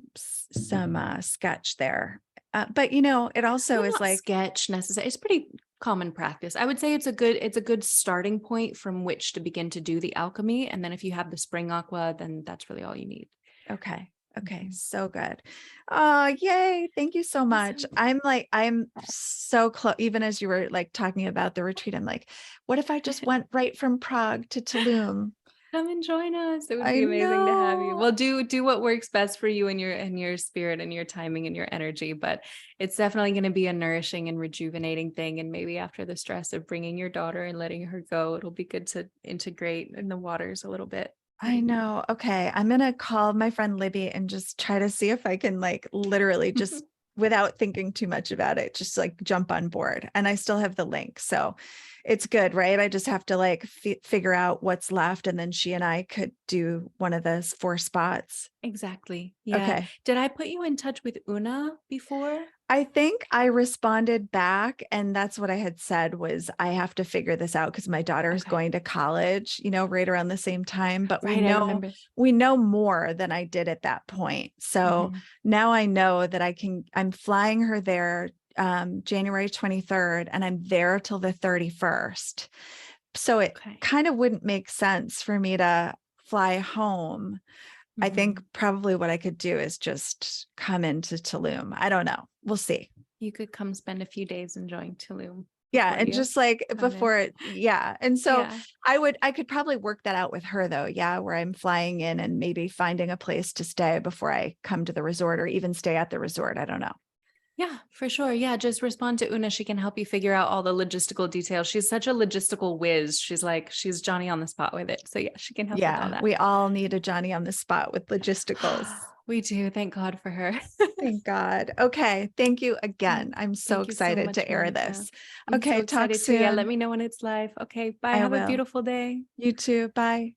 sketch there. But it also Well, is not like, sketch necessarily. It's pretty common practice. I would say it's a good starting point from which to begin to do the alchemy. And then if you have the spring aqua, then that's really all you need. okay. Okay. Mhm. So good. Oh, yay. Thank you so much. Awesome. I'm so close. Even as you were like talking about the retreat, I'm like, what if I just went right from Prague to Tulum? Come and join us. It would I be amazing to have you. know. Well, do what works best for you and your spirit and your timing and your energy, but it's definitely going to be a nourishing and rejuvenating thing. And maybe after the stress of bringing your daughter and letting her go, it'll be good to integrate in the waters a little bit. I know. Okay. I'm going to call my friend Libby and just try to see if I can like literally just without thinking too much about it, just like jump on board. And I still have the link. So it's good, right? I just have to like figure out what's left. And then she and I could do one of those 4 spots. Exactly. Yeah. Okay. Did I put you in touch with Una before? I think I responded back, and that's what I had said was I have to figure this out because my daughter is Okay. going to college, right around the same time, but Right. I remember. we know more than I did at that point. So Mhm. now I know that I'm flying her there January 23rd and I'm there till the 31st. So it Okay. kind of wouldn't make sense for me to fly home. I think Mhm. probably what I could do is just come into Tulum. I don't know. We'll see. You could come spend a few days enjoying Tulum Yeah. before And you just like come in. before it, yeah. And so Yeah. I could probably work that out with her though. Yeah. Where I'm flying in and maybe finding a place to stay before I come to the resort or even stay at the resort. I don't know. Yeah, for sure. Yeah, just respond to Una. She can help you figure out all the logistical details. She's such a logistical whiz. She's Johnny on the spot with it. So yeah, she can help with all Yeah. that. We all need a Johnny on the spot with logisticals. We do. Thank God for her. Thank God. Okay. Thank you Mm, again. I'm so Thank you so excited much, to air Monica. this. I'm so Okay. Talk excited too. Yeah, let soon. me know when it's live. Okay, bye. I Have a will. beautiful day. You too. Bye.